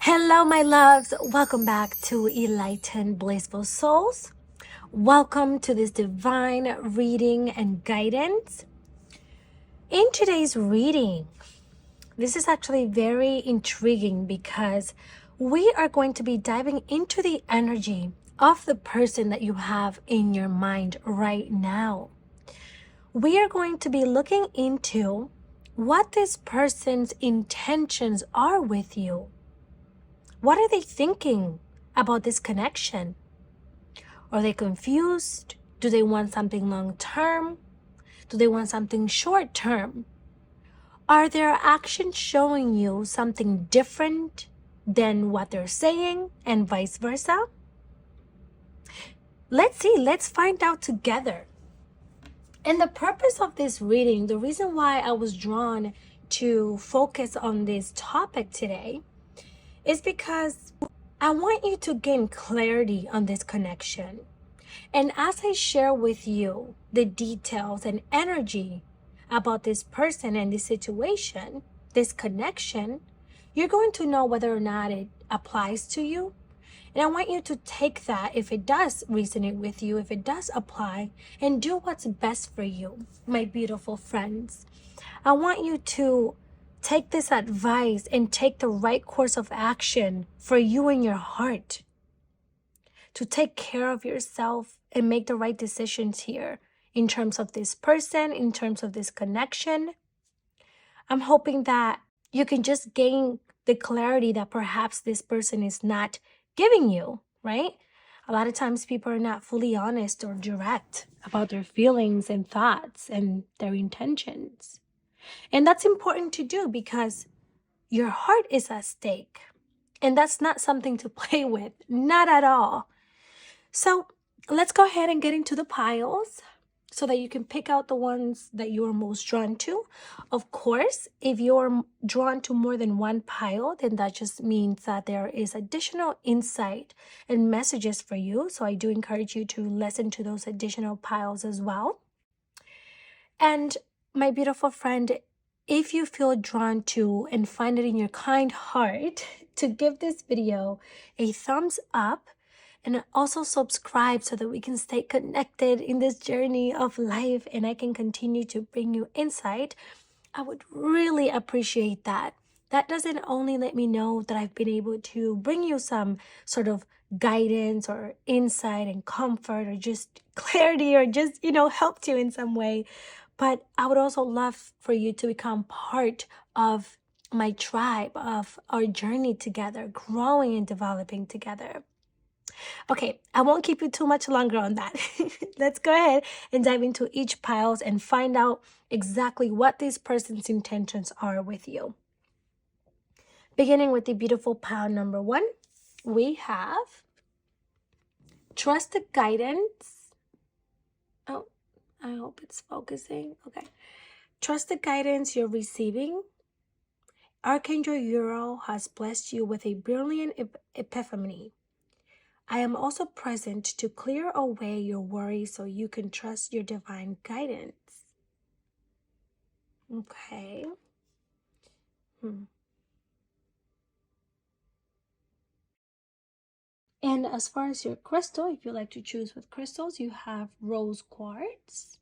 Hello, my loves. Welcome back to Enlightened Blissful Souls. Welcome to this divine reading and guidance. In today's reading, this is actually very intriguing because we are going to be diving into the energy of the person that you have in your mind right now. We are going to be looking into what this person's intentions are with you. What are they thinking about this connection? Are they confused? Do they want something long term? Do they want something short term? Are their actions showing you something different than what they're saying and vice versa? Let's see, let's find out together. And the purpose of this reading, the reason why I was drawn to focus on this topic today is because I want you to gain clarity on this connection. And as I share with you the details and energy about this person and this situation, this connection, you're going to know whether or not it applies to you. And I want you to take that, if it does resonate with you, if it does apply, and do what's best for you, my beautiful friends. I want you to take this advice and take the right course of action for you and your heart, to take care of yourself and make the right decisions here in terms of this person, in terms of this connection. I'm hoping that you can just gain the clarity that perhaps this person is not giving you, right? A lot of times people are not fully honest or direct about their feelings and thoughts and their intentions. And that's important to do because your heart is at stake. And that's not something to play with, not at all. So let's go ahead and get into the piles so that you can pick out the ones that you are most drawn to. Of course, if you're drawn to more than one pile, then that just means that there is additional insight and messages for you. So I do encourage you to listen to those additional piles as well. And my beautiful friend, if you feel drawn to and find it in your kind heart to give this video a thumbs up, and also subscribe so that we can stay connected in this journey of life and I can continue to bring you insight, I would really appreciate that. That doesn't only let me know that I've been able to bring you some sort of guidance or insight and comfort or just clarity or just, helped you in some way, but I would also love for you to become part of my tribe, of our journey together, growing and developing together. Okay, I won't keep you too much longer on that. Let's go ahead and dive into each piles and find out exactly what this person's intentions are with you. Beginning with the beautiful pile number 1, we have trust the guidance. Oh, I hope it's focusing. Okay. Trust the guidance you're receiving. Archangel Uriel has blessed you with a brilliant epiphany. I am also present to clear away your worries so you can trust your divine guidance. Okay. And as far as your crystal, if you like to choose with crystals, you have rose quartz.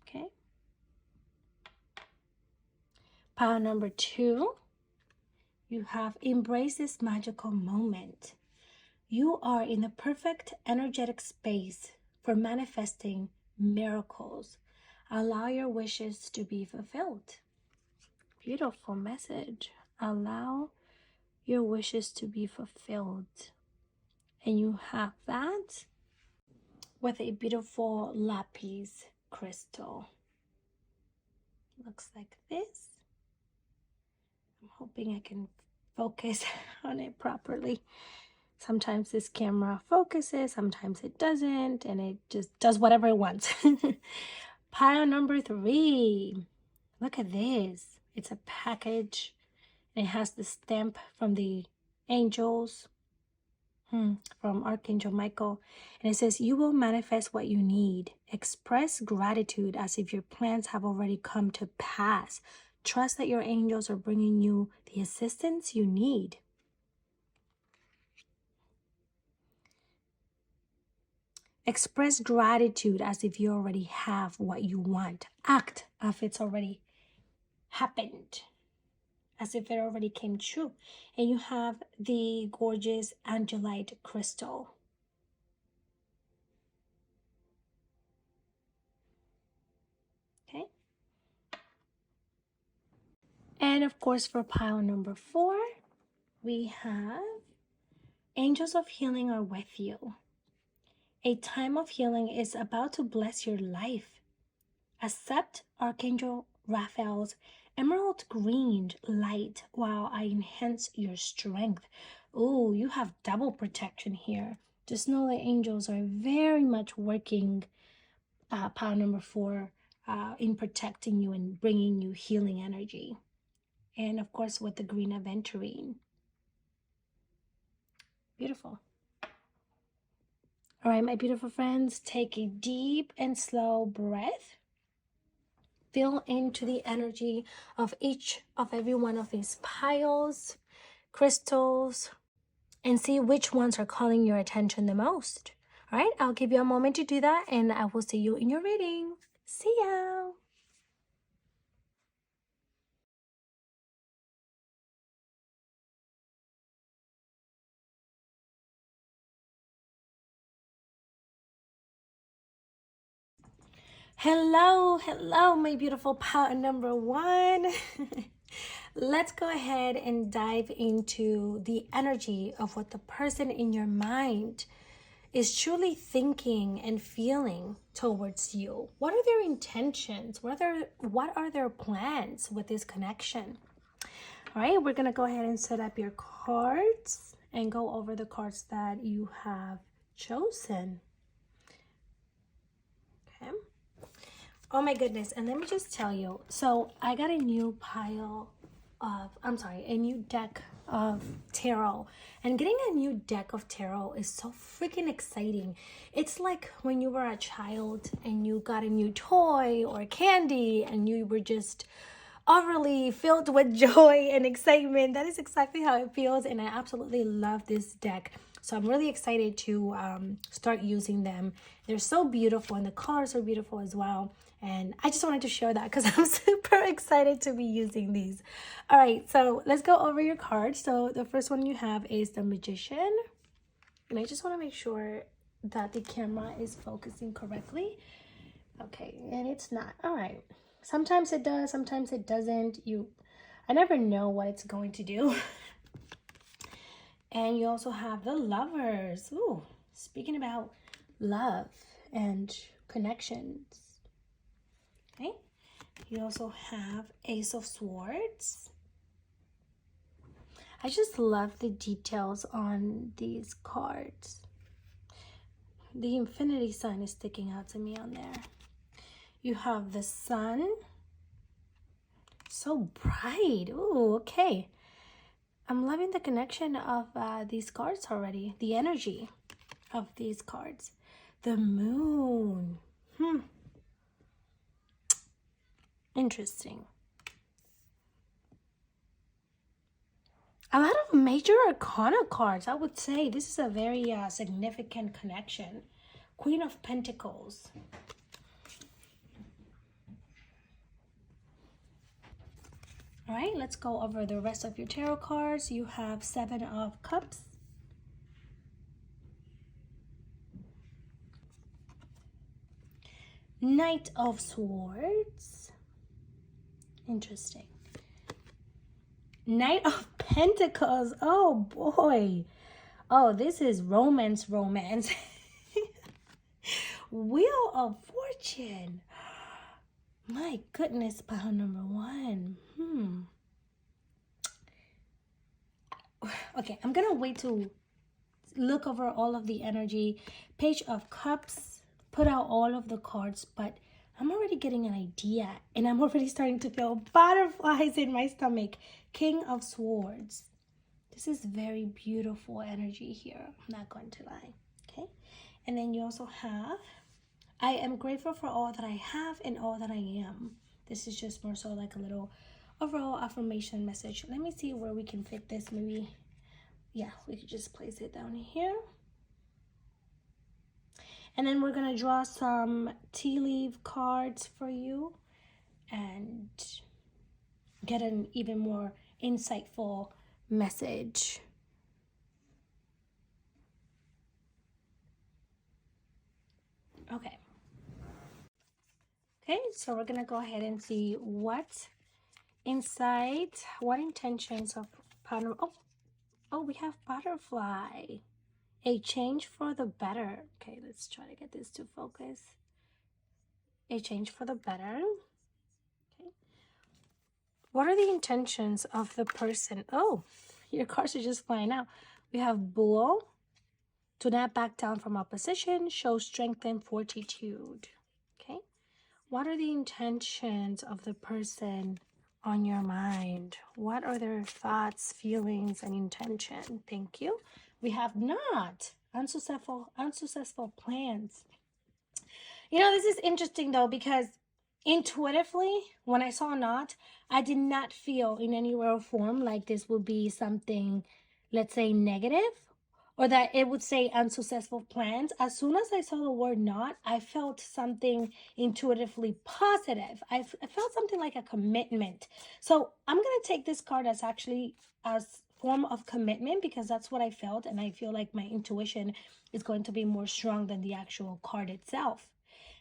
Okay. Pile number 2, you have embrace this magical moment. You are in the perfect energetic space for manifesting miracles. Allow your wishes to be fulfilled. Beautiful message. Allow your wishes to be fulfilled. And you have that with a beautiful Lapis crystal. Looks like this. I'm hoping I can focus on it properly. Sometimes this camera focuses, sometimes it doesn't, and it just does whatever it wants. Pile number 3. Look at this. It's a package. It has the stamp from the angels, from Archangel Michael. And it says, you will manifest what you need. Express gratitude as if your plans have already come to pass. Trust that your angels are bringing you the assistance you need. Express gratitude as if you already have what you want. Act as if it's already happened, as if it already came true. And you have the gorgeous Angelite crystal. Okay. And of course, for pile number 4, we have angels of healing are with you. A time of healing is about to bless your life. Accept Archangel Raphael's emerald green light while I enhance your strength. Oh, you have double protection here. Just know the angels are very much working, pile number 4, in protecting you and bringing you healing energy. And of course, with the green Aventurine. Beautiful. All right, my beautiful friends, take a deep and slow breath. Feel into the energy of each of every one of these piles, crystals, and see which ones are calling your attention the most. All right, I'll give you a moment to do that, and I will see you in your reading. See ya. Hello, my beautiful pile number 1. Let's go ahead and dive into the energy of what the person in your mind is truly thinking and feeling towards you. What are their intentions? What are their plans with this connection? All right, we're gonna go ahead and set up your cards and go over the cards that you have chosen. Okay. Oh my goodness, and let me just tell you, so I got a new deck of tarot, and getting a new deck of tarot is so freaking exciting. It's like when you were a child and you got a new toy or candy and you were just overly filled with joy and excitement. That is exactly how it feels, and I absolutely love this deck. So I'm really excited to start using them. They're so beautiful, and the colors are beautiful as well. And I just wanted to share that because I'm super excited to be using these. All right, so let's go over your cards. So the first one you have is the Magician. And I just want to make sure that the camera is focusing correctly. Okay, and it's not. All right. Sometimes it does, sometimes it doesn't. I never know what it's going to do. And you also have the Lovers. Ooh, speaking about love and connections. Okay. You also have Ace of Swords. I just love the details on these cards. The infinity sign is sticking out to me on there. You have the Sun. So bright. Ooh, okay. I'm loving the connection of these cards already. The energy of these cards. The Moon. Interesting. A lot of major arcana cards. I would say this is a very significant connection. Queen of Pentacles. All right, let's go over the rest of your tarot cards. You have 7 of Cups. Knight of Swords. Interesting. Knight of Pentacles. Oh boy. Oh, this is romance. Wheel of Fortune. My goodness, pile number 1. Okay, I'm gonna wait to look over all of the energy. Page of Cups, put out all of the cards, but I'm already getting an idea, and I'm already starting to feel butterflies in my stomach. King of Swords. This is very beautiful energy here. I'm not going to lie. Okay, and then you also have, I am grateful for all that I have and all that I am. This is just more so like a little overall affirmation message. Let me see where we can fit this. Maybe, yeah, we could just place it down here. And then we're going to draw some tea leaf cards for you and get an even more insightful message. Okay. Okay, so we're going to go ahead and see what inside, what intentions of partner. Oh, we have butterfly. A change for the better. Okay, let's try to get this to focus. A change for the better. Okay. What are the intentions of the person? Oh, your cards are just flying out. We have bull. Do not back down from opposition. Show strength and fortitude. Okay. What are the intentions of the person on your mind? What are their thoughts, feelings, and intention? Thank you. We have not. Unsuccessful plans. You know, this is interesting though, because intuitively, when I saw not, I did not feel in any real form like this would be something, let's say, negative, or that it would say unsuccessful plans. As soon as I saw the word not, I felt something intuitively positive. I felt something like a commitment. So I'm going to take this card as actually as form of commitment, because that's what I felt, and I feel like my intuition is going to be more strong than the actual card itself.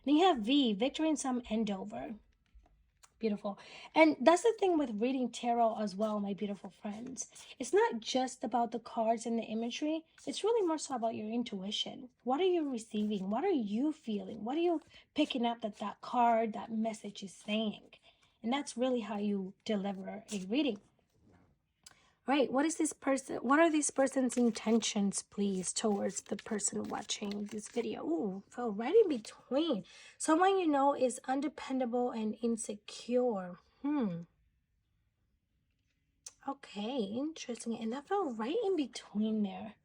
Then you have V, victory in some endeavor. Beautiful. And that's the thing with reading tarot as well, my beautiful friends. It's not just about the cards and the imagery. It's really more so about your intuition. What are you receiving? What are you feeling? What are you picking up that that card, that message is saying? And that's really how you deliver a reading. Right, what is this person, what are this person's intentions, please, towards the person watching this video? Ooh, fell right in between. Someone you know is undependable and insecure. Okay, interesting. And that fell right in between there.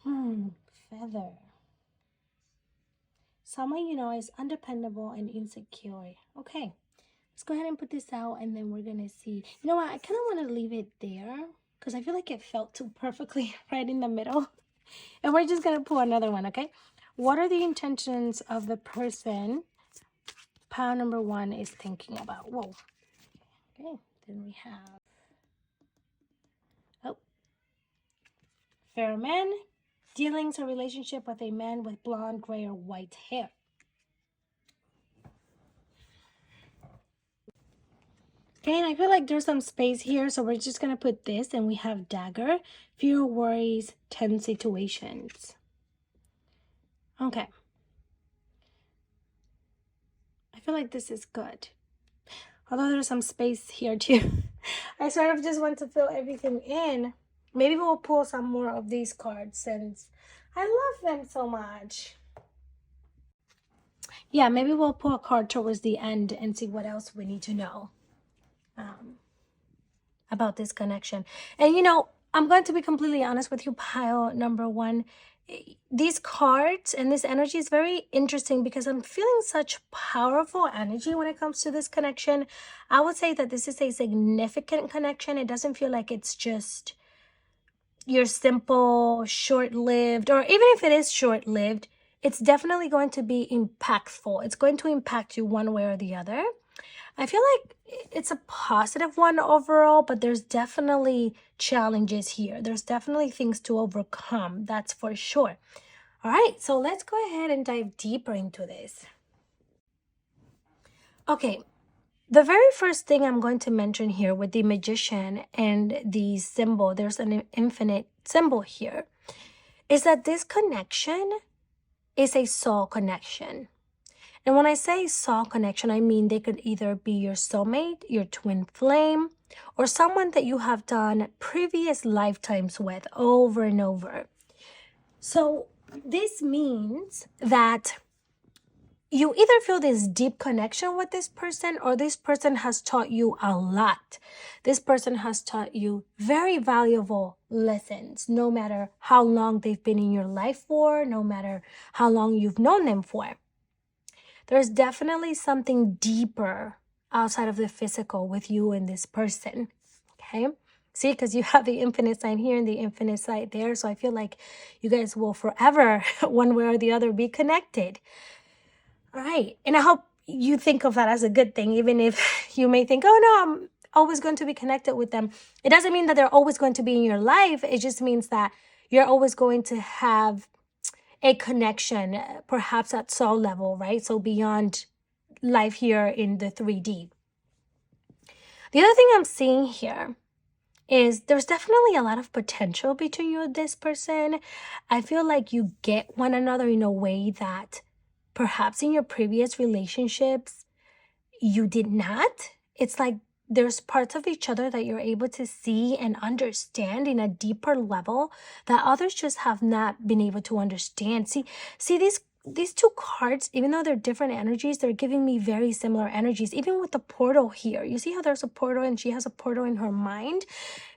Feather. Someone you know is undependable and insecure. Okay. Let's go ahead and put this out, and then we're gonna see. You know what? I kind of want to leave it there because I feel like it felt too perfectly right in the middle. And we're just gonna pull another one, okay? What are the intentions of the person pile number 1 is thinking about? Whoa. Okay, then we have, oh, fair man, dealings or relationship with a man with blonde, gray, or white hair. Okay, and I feel like there's some space here, so we're just going to put this, and we have dagger, fear, worries, tense situations. Okay. I feel like this is good. Although there's some space here too. I sort of just want to fill everything in. Maybe we'll pull some more of these cards since I love them so much. Yeah, maybe we'll pull a card towards the end and see what else we need to know about this connection. And you know, I'm going to be completely honest with you, pile number 1. These cards and this energy is very interesting because I'm feeling such powerful energy when it comes to this connection. I would say that this is a significant connection. It doesn't feel like it's just your simple, short-lived, or even if it is short-lived, it's definitely going to be impactful. It's going to impact you one way or the other. I feel like it's a positive one overall, but there's definitely challenges here. There's definitely things to overcome, that's for sure. All right, so let's go ahead and dive deeper into this. Okay, the very first thing I'm going to mention here with the magician and the symbol, there's an infinite symbol here, is that this connection is a soul connection. And when I say soul connection, I mean they could either be your soulmate, your twin flame, or someone that you have done previous lifetimes with over and over. So this means that you either feel this deep connection with this person, or this person has taught you a lot. This person has taught you very valuable lessons, no matter how long they've been in your life for, no matter how long you've known them for. There's definitely something deeper outside of the physical with you and this person. Okay. See, because you have the infinite sign here and the infinite sign there. So I feel like you guys will forever, one way or the other, be connected. All right. And I hope you think of that as a good thing, even if you may think, oh no, I'm always going to be connected with them. It doesn't mean that they're always going to be in your life. It just means that you're always going to have a connection, perhaps at soul level, right? So beyond life here in the 3D. The other thing I'm seeing here is there's definitely a lot of potential between you and this person. I feel like you get one another in a way that perhaps in your previous relationships you did not. It's like there's parts of each other that you're able to see and understand in a deeper level that others just have not been able to understand. See these two cards, even though they're different energies, they're giving me very similar energies. Even with the portal here, you see how there's a portal and she has a portal in her mind.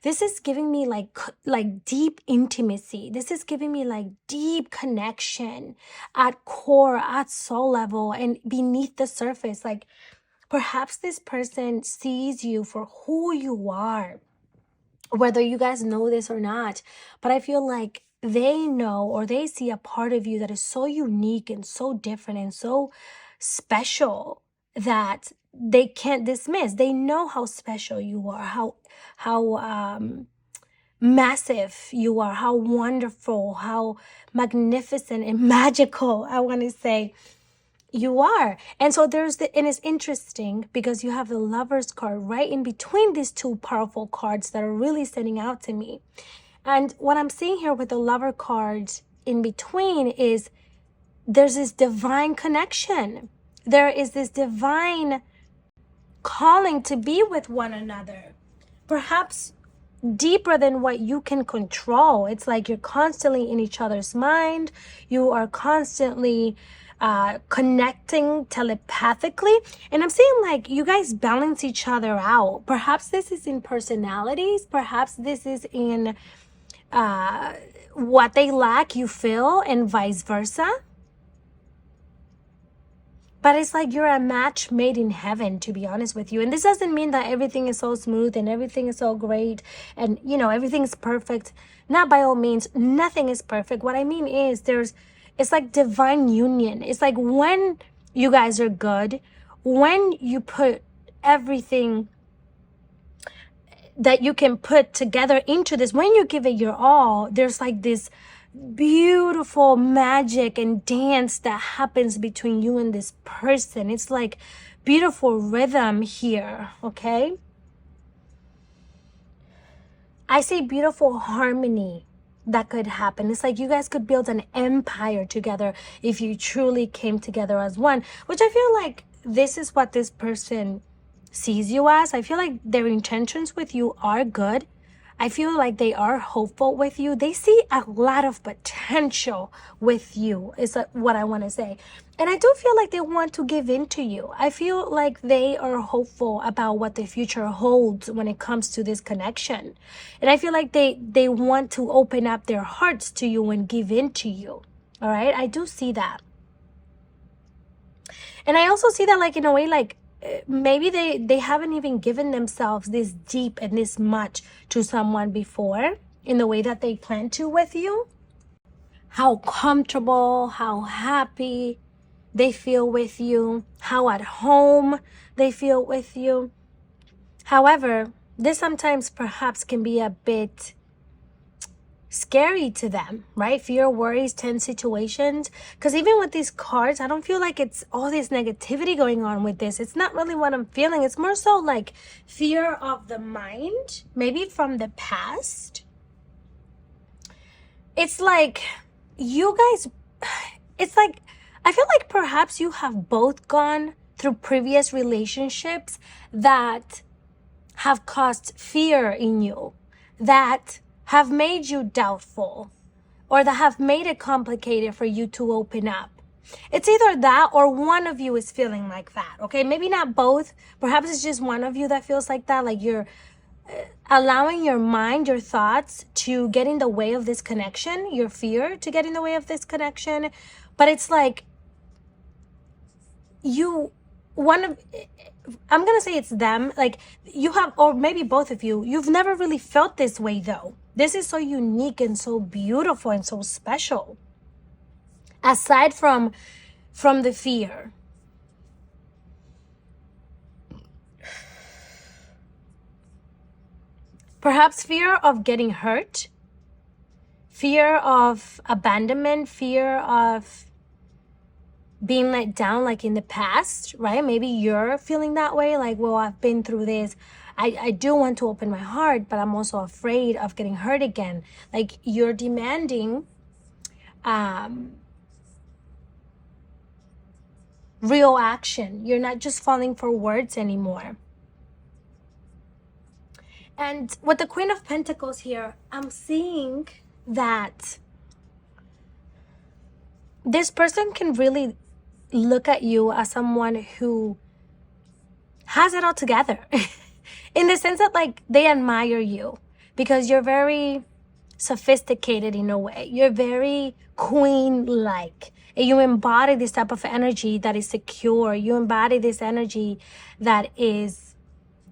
This is giving me like deep intimacy. This is giving me like deep connection at core, at soul level, and beneath the surface. Like perhaps this person sees you for who you are, whether you guys know this or not. But I feel like they know, or they see a part of you that is so unique and so different and so special that they can't dismiss. They know how special you are, how massive you are, how wonderful, how magnificent and magical, I want to say, you are. And so and it's interesting because you have the Lover's card right in between these two powerful cards that are really standing out to me. And what I'm seeing here with the Lover card in between is there's this divine connection. There is this divine calling to be with one another. Perhaps deeper than what you can control. It's like you're constantly in each other's mind. You are constantly connecting telepathically. And I'm saying like you guys balance each other out. Perhaps this is in personalities. Perhaps this is in what they lack, you feel, and vice versa. But it's like you're a match made in heaven, to be honest with you. And this doesn't mean that everything is so smooth and everything is so great and, you know, everything's perfect. Not by all means. Nothing is perfect. What I mean is it's like divine union. It's like when you guys are good, when you put everything that you can put together into this, when you give it your all, there's like this beautiful magic and dance that happens between you and this person. It's like beautiful rhythm here, okay? I see beautiful harmony that could happen. It's like you guys could build an empire together if you truly came together as one, which I feel like this is what this person sees you as. I feel like their intentions with you are good. I feel like they are hopeful with you. They see a lot of potential with you, is what I want to say. And I do feel like they want to give in to you. I feel like they are hopeful about what the future holds when it comes to this connection. And I feel like they want to open up their hearts to you and give in to you. All right? I do see that. And I also see that like in a way like maybe they haven't even given themselves this deep and this much to someone before in the way that they plan to with you. How comfortable, how happy they feel with you, how at home they feel with you. However, this sometimes perhaps can be a bit scary to them, right? Fear, worries, tense situations. Because even with these cards, I don't feel like it's all this negativity going on with this. It's not really what I'm feeling. It's more so like fear of the mind, maybe from the past. It's like you guys, it's like, I feel like perhaps you have both gone through previous relationships that have caused fear in you, that have made you doubtful, or that have made it complicated for you to open up. It's either that or one of you is feeling like that, okay? Maybe not both. Perhaps it's just one of you that feels like that, like you're allowing your mind, your thoughts to get in the way of this connection, your fear to get in the way of this connection. But it's like you one of, I'm gonna say it's them, like you have, or maybe both of you, you've never really felt this way though. This is so unique and so beautiful and so special. Aside from the fear, perhaps fear of getting hurt, fear of abandonment, fear of being let down, like in the past, right? Maybe you're feeling that way, like, well, I've been through this. I do want to open my heart, but I'm also afraid of getting hurt again. Like you're demanding real action. You're not just falling for words anymore. And with the Queen of Pentacles here, I'm seeing that this person can really look at you as someone who has it all together in the sense that like they admire you because you're very sophisticated in a way. You're very queen-like. And you embody this type of energy that is secure. You embody this energy that is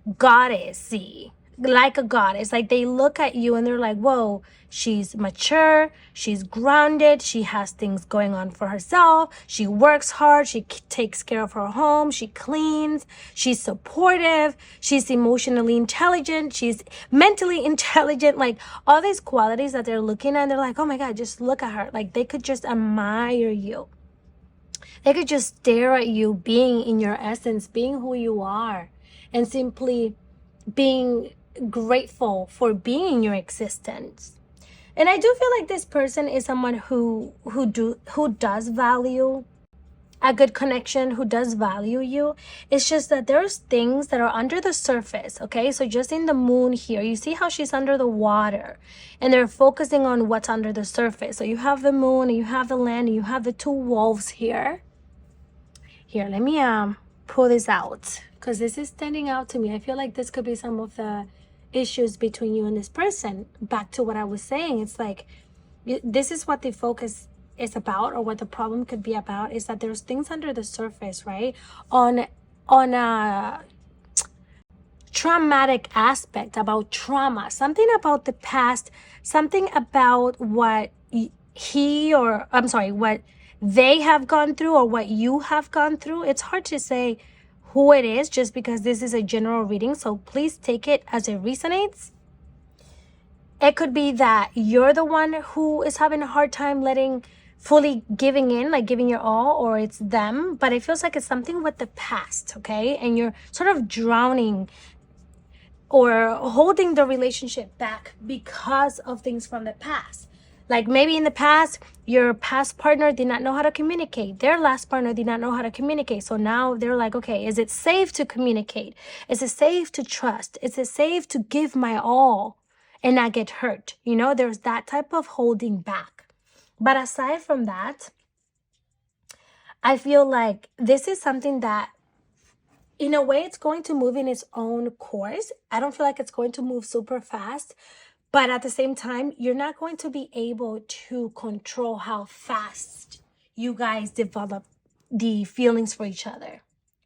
goddessy, like a goddess. Like they look at you and they're like, whoa, she's mature, she's grounded, she has things going on for herself, she works hard, she takes care of her home, she cleans, she's supportive, she's emotionally intelligent, she's mentally intelligent. Like all these qualities that they're looking at, they're like, oh my god, just look at her. Like they could just admire you. They could just stare at you being in your essence, being who you are, and simply being grateful for being in your existence. And I do feel like this person is someone who does value a good connection, who does value you. It's just that there's things that are under the surface, okay? So just in the moon here, you see how she's under the water and they're focusing on what's under the surface. So you have the moon and you have the land and you have the two wolves here. Here, let me pull this out because this is standing out to me. I feel like this could be some of the issues between you and this person. Back to what I was saying, it's like this is what the focus is about, or what the problem could be about, is that there's things under the surface, right? On a traumatic aspect, about trauma, something about the past, something about what what they have gone through or what you have gone through. It's hard to say who it is just because this is a general reading, so please take it as it resonates. It could be that you're the one who is having a hard time fully giving in, like giving your all, or it's them, but it feels like it's something with the past, okay? And you're sort of drowning or holding the relationship back because of things from the past. Like maybe in the past, your past partner did not know how to communicate. Their last partner did not know how to communicate. So now they're like, okay, is it safe to communicate? Is it safe to trust? Is it safe to give my all and not get hurt? You know, there's that type of holding back. But aside from that, I feel like this is something that in a way it's going to move in its own course. I don't feel like it's going to move super fast, but at the same time, you're not going to be able to control how fast you guys develop the feelings for each other.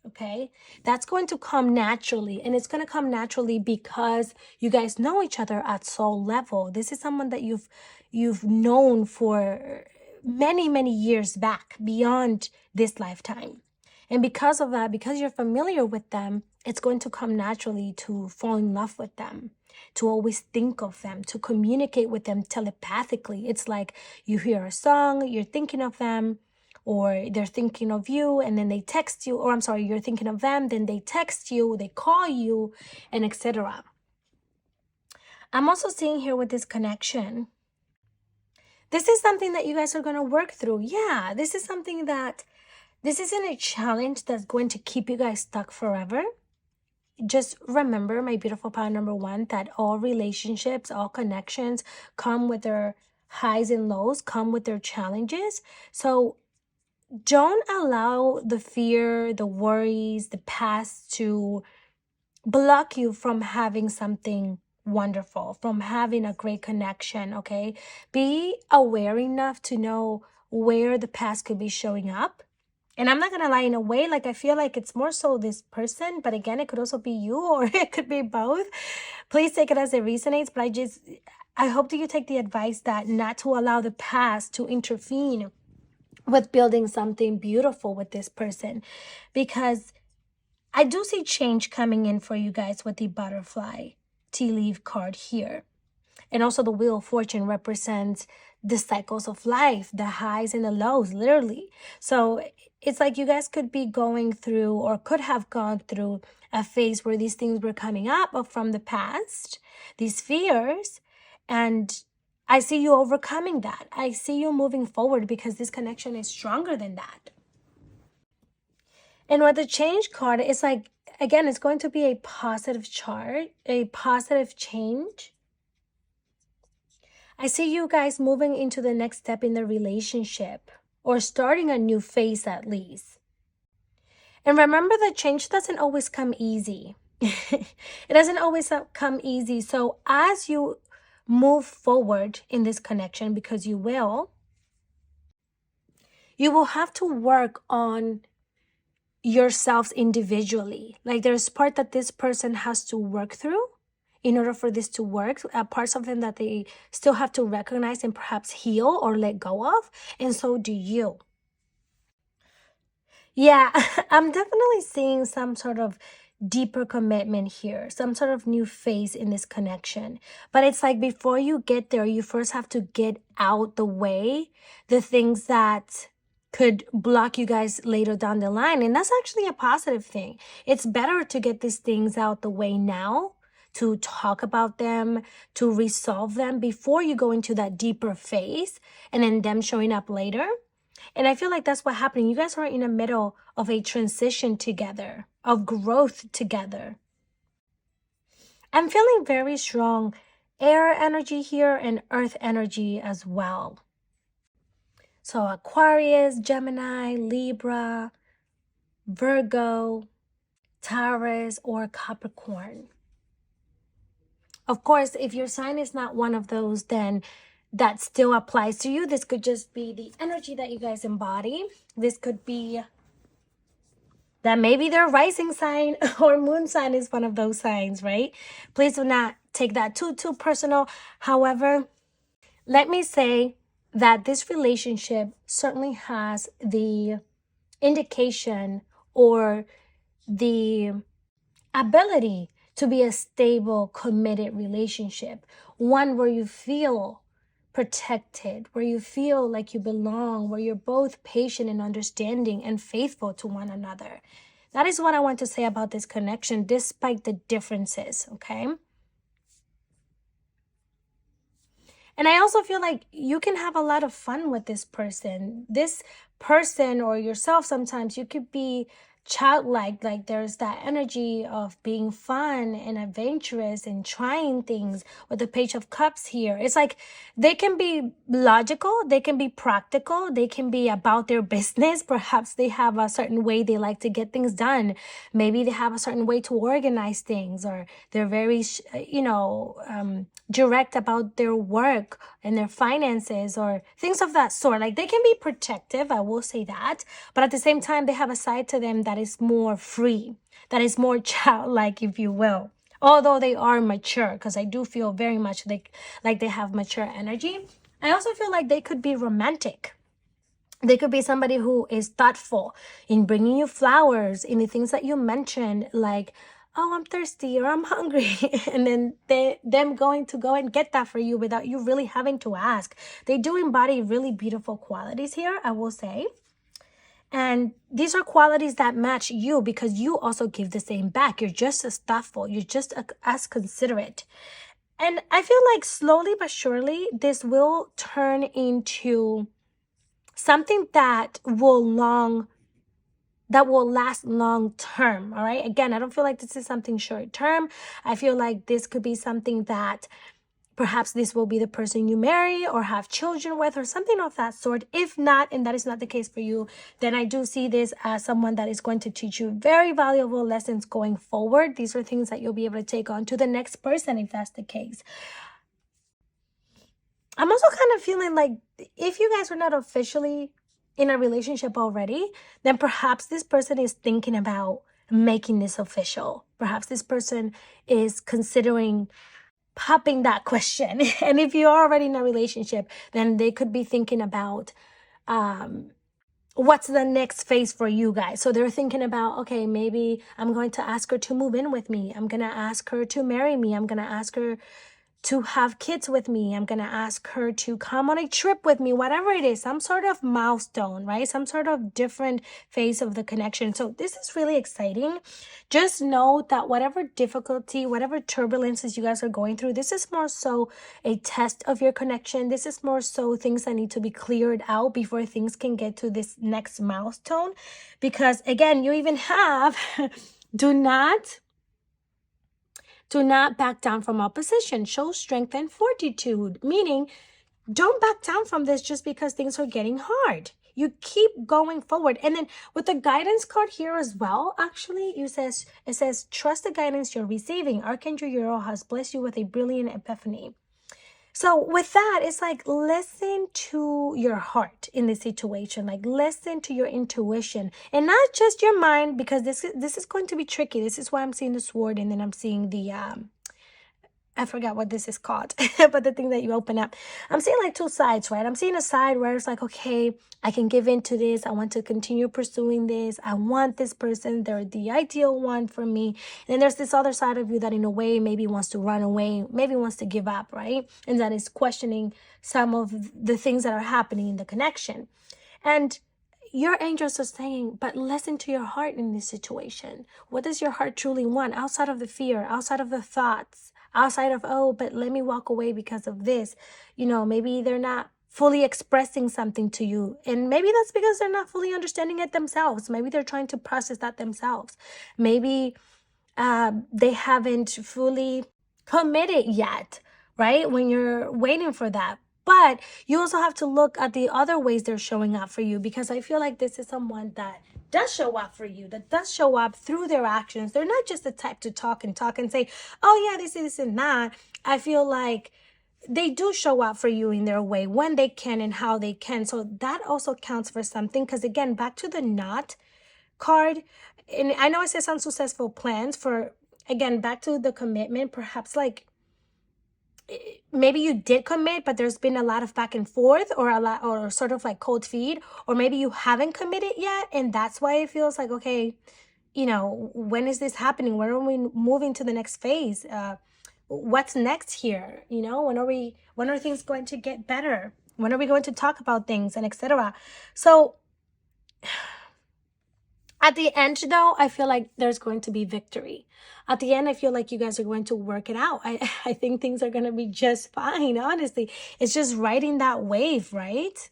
Okay, that's going to come naturally, and it's going to come naturally because you guys know each other at soul level. This is someone that you've known for many years back, beyond this lifetime. And because of that, because you're familiar with them, it's going to come naturally to fall in love with them, to always think of them, to communicate with them telepathically. It's like you hear a song, you're thinking of them, or they're thinking of you, and then they text you, or I'm sorry, you're thinking of them, then they text you, they call you, and etc. I'm also seeing here with this connection, this is something that you guys are going to work through. Yeah, this isn't a challenge that's going to keep you guys stuck forever. Just remember, my beautiful power number one, that all relationships, all connections come with their highs and lows, come with their challenges. So don't allow the fear, the worries, the past to block you from having something wonderful, from having a great connection, okay? Be aware enough to know where the past could be showing up, And I'm not going to lie, in a way, like I feel like it's more so this person, but again, it could also be you or it could be both. Please take it as it resonates, but I hope that you take the advice that not to allow the past to intervene with building something beautiful with this person, because I do see change coming in for you guys with the butterfly tea leaf card here. And also the Wheel of Fortune represents the cycles of life, the highs and the lows, literally. So it's like you guys could be going through or could have gone through a phase where these things were coming up from the past, these fears, and I see you overcoming that. I see you moving forward because this connection is stronger than that. And with the change card, it's like, again, it's going to be a positive chart, a positive change. I see you guys moving into the next step in the relationship or starting a new phase at least. And remember that change doesn't always come easy. It doesn't always come easy. So as you move forward in this connection, because you will have to work on yourselves individually. Like there's part that this person has to work through in order for this to work, parts of them that they still have to recognize and perhaps heal or let go of, and so do you. Yeah, I'm definitely seeing some sort of deeper commitment here, some sort of new phase in this connection. But it's like before you get there, you first have to get out the way the things that could block you guys later down the line. And that's actually a positive thing. It's better to get these things out the way now, to talk about them, to resolve them before you go into that deeper phase and then them showing up later. And I feel like that's what happened. You guys are in the middle of a transition together, of growth together. I'm feeling very strong air energy here and earth energy as well. So Aquarius, Gemini, Libra, Virgo, Taurus, or Capricorn. Of course, if your sign is not one of those, then that still applies to you. This could just be the energy that you guys embody. This could be that maybe their rising sign or moon sign is one of those signs, right? Please do not take that too personal. However, let me say that this relationship certainly has the indication or the ability to be a stable, committed relationship, one where you feel protected, where you feel like you belong, where you're both patient and understanding and faithful to one another. That is what I want to say about this connection, despite the differences, okay? And I also feel like you can have a lot of fun with this person. This person or yourself, sometimes you could be childlike, like there's that energy of being fun and adventurous and trying things with the Page of Cups here. It's like they can be logical, they can be practical, they can be about their business. Perhaps they have a certain way they like to get things done. Maybe they have a certain way to organize things, or they're very, direct about their work and their finances or things of that sort. Like they can be protective, I will say that, but at the same time they have a side to them that is more free, that is more childlike, if you will, although they are mature, because I do feel very much like they have mature energy. I also feel like they could be romantic. They could be somebody who is thoughtful in bringing you flowers, in the things that you mentioned, like, oh, I'm thirsty or I'm hungry. And then them going to go and get that for you without you really having to ask. They do embody really beautiful qualities here, I will say. And these are qualities that match you because you also give the same back. You're just as thoughtful. You're just as considerate. And I feel like slowly but surely, this will turn into something that will last long term. All right. Again, I don't feel like this is something short term. I feel like this could be something that perhaps this will be the person you marry or have children with or something of that sort. If not, and that is not the case for you, then I do see this as someone that is going to teach you very valuable lessons going forward. These are things that you'll be able to take on to the next person if that's the case. I'm also kind of feeling like if you guys are not officially in a relationship already, then perhaps this person is thinking about making this official. Perhaps this person is considering popping that question. And if you're already in a relationship, then they could be thinking about what's the next phase for you guys. So they're thinking about, okay, maybe I'm going to ask her to move in with me. I'm going to ask her to marry me. I'm going to ask her to have kids with me. I'm going to ask her to come on a trip with me, whatever it is, some sort of milestone, right? Some sort of different phase of the connection. So this is really exciting. Just know that whatever difficulty, whatever turbulences you guys are going through, this is more so a test of your connection. This is more so things that need to be cleared out before things can get to this next milestone. Because again, you even have, do not back down from opposition. Show strength and fortitude, meaning don't back down from this just because things are getting hard. You keep going forward. And then with the guidance card here as well, actually, it says, trust the guidance you're receiving. Archangel Uriel has blessed you with a brilliant epiphany. So with that, it's like, listen to your heart in this situation. Like, listen to your intuition and not just your mind, because this is going to be tricky. This is why I'm seeing the sword, and then I'm seeing the I forgot what this is called, but the thing that you open up. I'm seeing like two sides, right? I'm seeing a side where it's like, okay, I can give in to this. I want to continue pursuing this. I want this person. They're the ideal one for me. And then there's this other side of you that in a way maybe wants to run away, maybe wants to give up, right? And that is questioning some of the things that are happening in the connection. And your angels are saying, but listen to your heart in this situation. What does your heart truly want outside of the fear, outside of the thoughts? Outside of, oh, but let me walk away because of this. You know, maybe they're not fully expressing something to you. And maybe that's because they're not fully understanding it themselves. Maybe they're trying to process that themselves. Maybe they haven't fully committed yet, right? When you're waiting for that. But you also have to look at the other ways they're showing up for you, because I feel like this is someone that does show up for you, that does show up through their actions. They're not just the type to talk and say, oh yeah, this and that. I feel like they do show up for you in their way when they can and how they can. So that also counts for something, because again, back to the knot card, and I know it says unsuccessful plans for, again, back to the commitment, perhaps like maybe you did commit, but there's been a lot of back and forth, or a lot, or sort of like cold feet, or maybe you haven't committed yet, and that's why it feels like, okay, you know, when is this happening? When are we moving to the next phase? What's next here? You know, when are things going to get better? When are we going to talk about things, and etc. So at the end, though, I feel like there's going to be victory. At the end, I feel like you guys are going to work it out. I think things are going to be just fine, honestly. It's just riding that wave, right?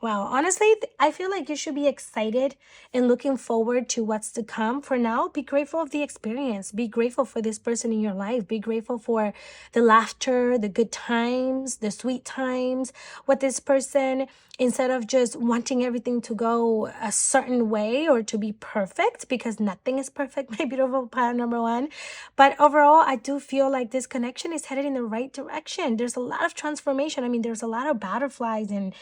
Wow, honestly, I feel like you should be excited and looking forward to what's to come. For now, be grateful of the experience. Be grateful for this person in your life. Be grateful for the laughter, the good times, the sweet times with this person, instead of just wanting everything to go a certain way or to be perfect, because nothing is perfect, my beautiful pile number one. But overall, I do feel like this connection is headed in the right direction. There's a lot of transformation. I mean, there's a lot of butterflies and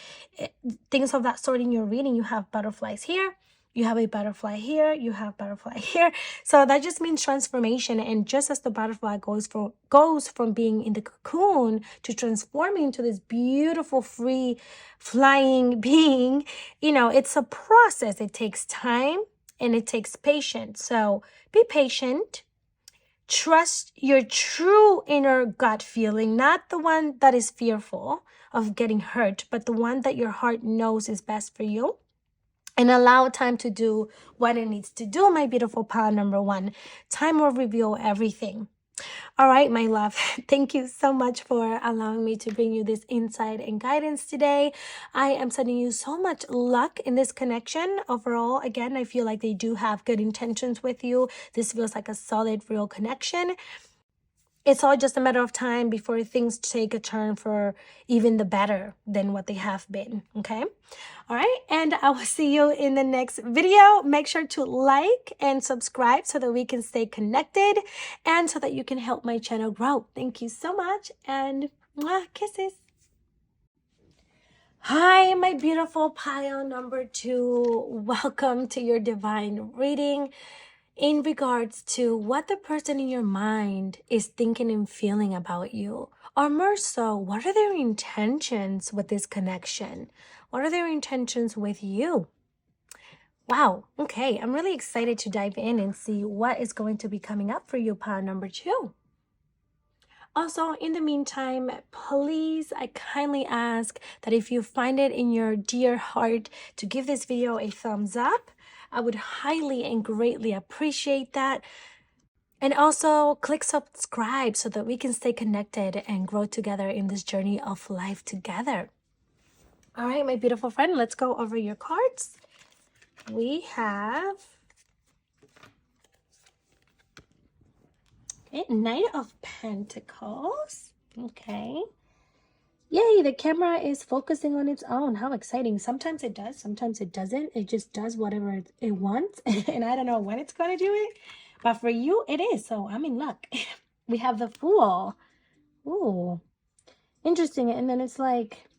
things of that sort in your reading. You have butterflies here, you have a butterfly here, you have butterfly here. So that just means transformation. And just as the butterfly goes from being in the cocoon to transforming into this beautiful free flying being, you know, it's a process. It takes time and it takes patience. So be patient. Trust your true inner gut feeling, not the one that is fearful of getting hurt, but the one that your heart knows is best for you. And allow time to do what it needs to do, my beautiful pile number one. Time will reveal everything. All right, my love, thank you so much for allowing me to bring you this insight and guidance today. I am sending you so much luck in this connection. Overall, again, I feel like they do have good intentions with you. This feels like a solid, real connection. It's all just a matter of time before things take a turn for even the better than what they have been, okay? All right, and I will see you in the next video. Make sure to like and subscribe so that we can stay connected and so that you can help my channel grow. Thank you so much, and kisses. Hi, my beautiful pile number 2. Welcome to your divine reading in regards to what the person in your mind is thinking and feeling about you. Or more so, what are their intentions with this connection? What are their intentions with you? Wow, okay, I'm really excited to dive in and see what is going to be coming up for you, pile number 2. Also, in the meantime, please, I kindly ask that if you find it in your dear heart to give this video a thumbs up. I would highly and greatly appreciate that. And also click subscribe so that we can stay connected and grow together in this journey of life together. All right, my beautiful friend, let's go over your cards. We have Knight of Pentacles. Okay. Yay, the camera is focusing on its own. How exciting. Sometimes it does, sometimes it doesn't. It just does whatever it wants. And I don't know when it's going to do it. But for you, it is. So I'm in luck. We have the Fool. Ooh, interesting. And then it's like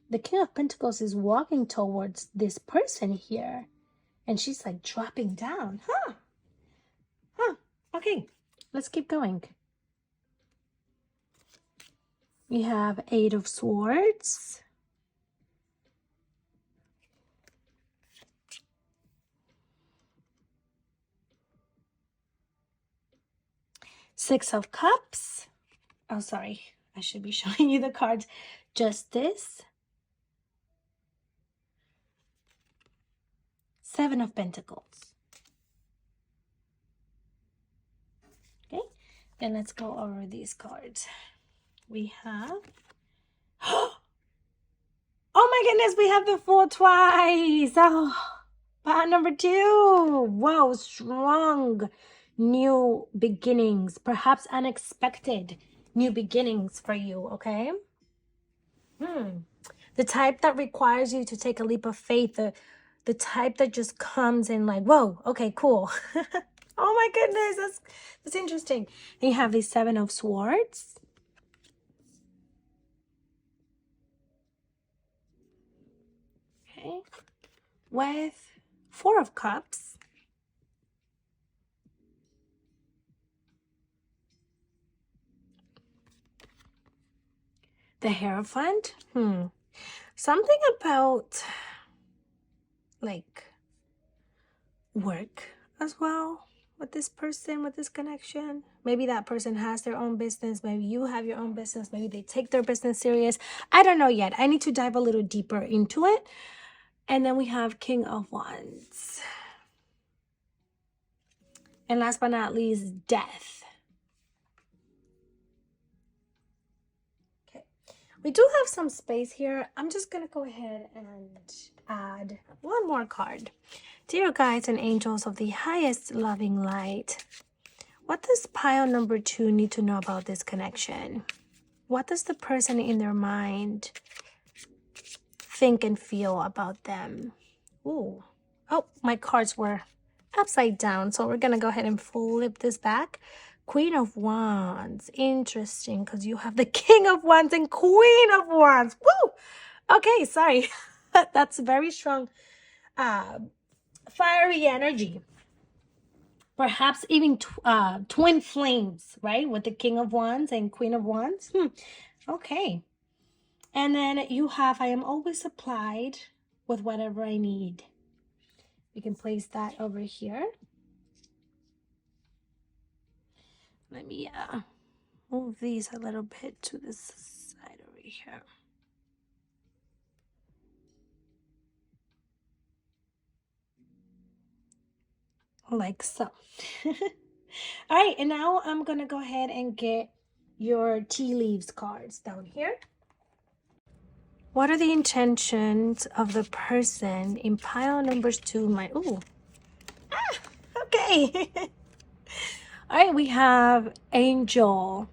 the King of Pentacles is walking towards this person here. And she's like dropping down. Huh. Okay, let's keep going. We have 8 of Swords. Six of Cups. Oh, sorry. I should be showing you the cards. Justice. 7 of Pentacles. Okay, then let's go over these cards. We have... Oh my goodness, we have the Fool twice. Oh, part number 2. Whoa, strong new beginnings. Perhaps unexpected new beginnings for you, okay? The type that requires you to take a leap of faith. The type that just comes in like, whoa, okay, cool. Oh my goodness, that's interesting. And you have the 7 of Swords. Okay. With 4 of Cups. The Hierophant. Something about like work as well with this person, with this connection. Maybe that person has their own business. Maybe you have your own business. Maybe they take their business serious. I don't know yet. I need to dive a little deeper into it. And then we have King of Wands. And last but not least, Death. Okay. We do have some space here. I'm just going to go ahead and add one more card. Dear guides and angels of the highest loving light, what does pile number 2 need to know about this connection? What does the person in their mind think and feel about them? Ooh. Oh, my cards were upside down, so we're gonna go ahead and flip this back. Queen of Wands. Interesting, because you have the King of Wands and Queen of Wands. Woo! Okay, sorry. That's very strong fiery energy. Perhaps even twin flames, right? With the King of Wands and Queen of Wands. Okay. And then you have, I am always supplied with whatever I need. We can place that over here. Let me move these a little bit to this side over here. Like so. All right, and now I'm gonna go ahead and get your tea leaves cards down here. What are the intentions of the person in pile numbers 2? Okay. All right, we have Angel.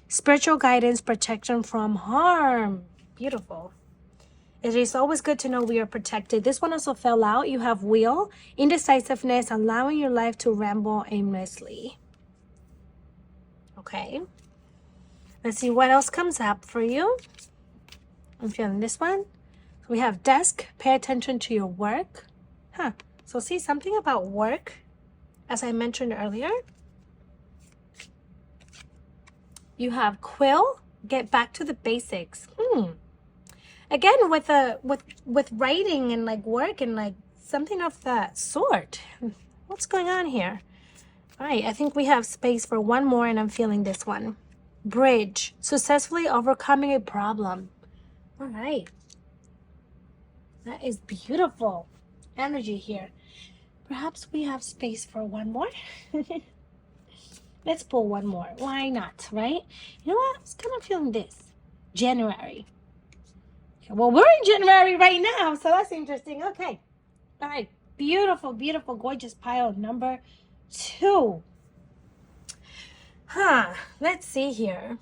Spiritual guidance, protection from harm. Beautiful. It is always good to know we are protected. This one also fell out. You have Wheel, indecisiveness, allowing your life to ramble aimlessly. Okay. Let's see what else comes up for you. I'm feeling this one. We have desk, pay attention to your work. So see, something about work, as I mentioned earlier. You have quill, get back to the basics. Again, with writing and like work and like something of that sort. What's going on here? All right, I think we have space for one more, and I'm feeling this one. Bridge, successfully overcoming a problem. All right. That is beautiful energy here. Perhaps we have space for one more. Let's pull one more. Why not, right? You know what? I was kind of feeling this. January. Okay, well, we're in January right now, so that's interesting. Okay. All right. Beautiful, beautiful, gorgeous pile number 2. Let's see here.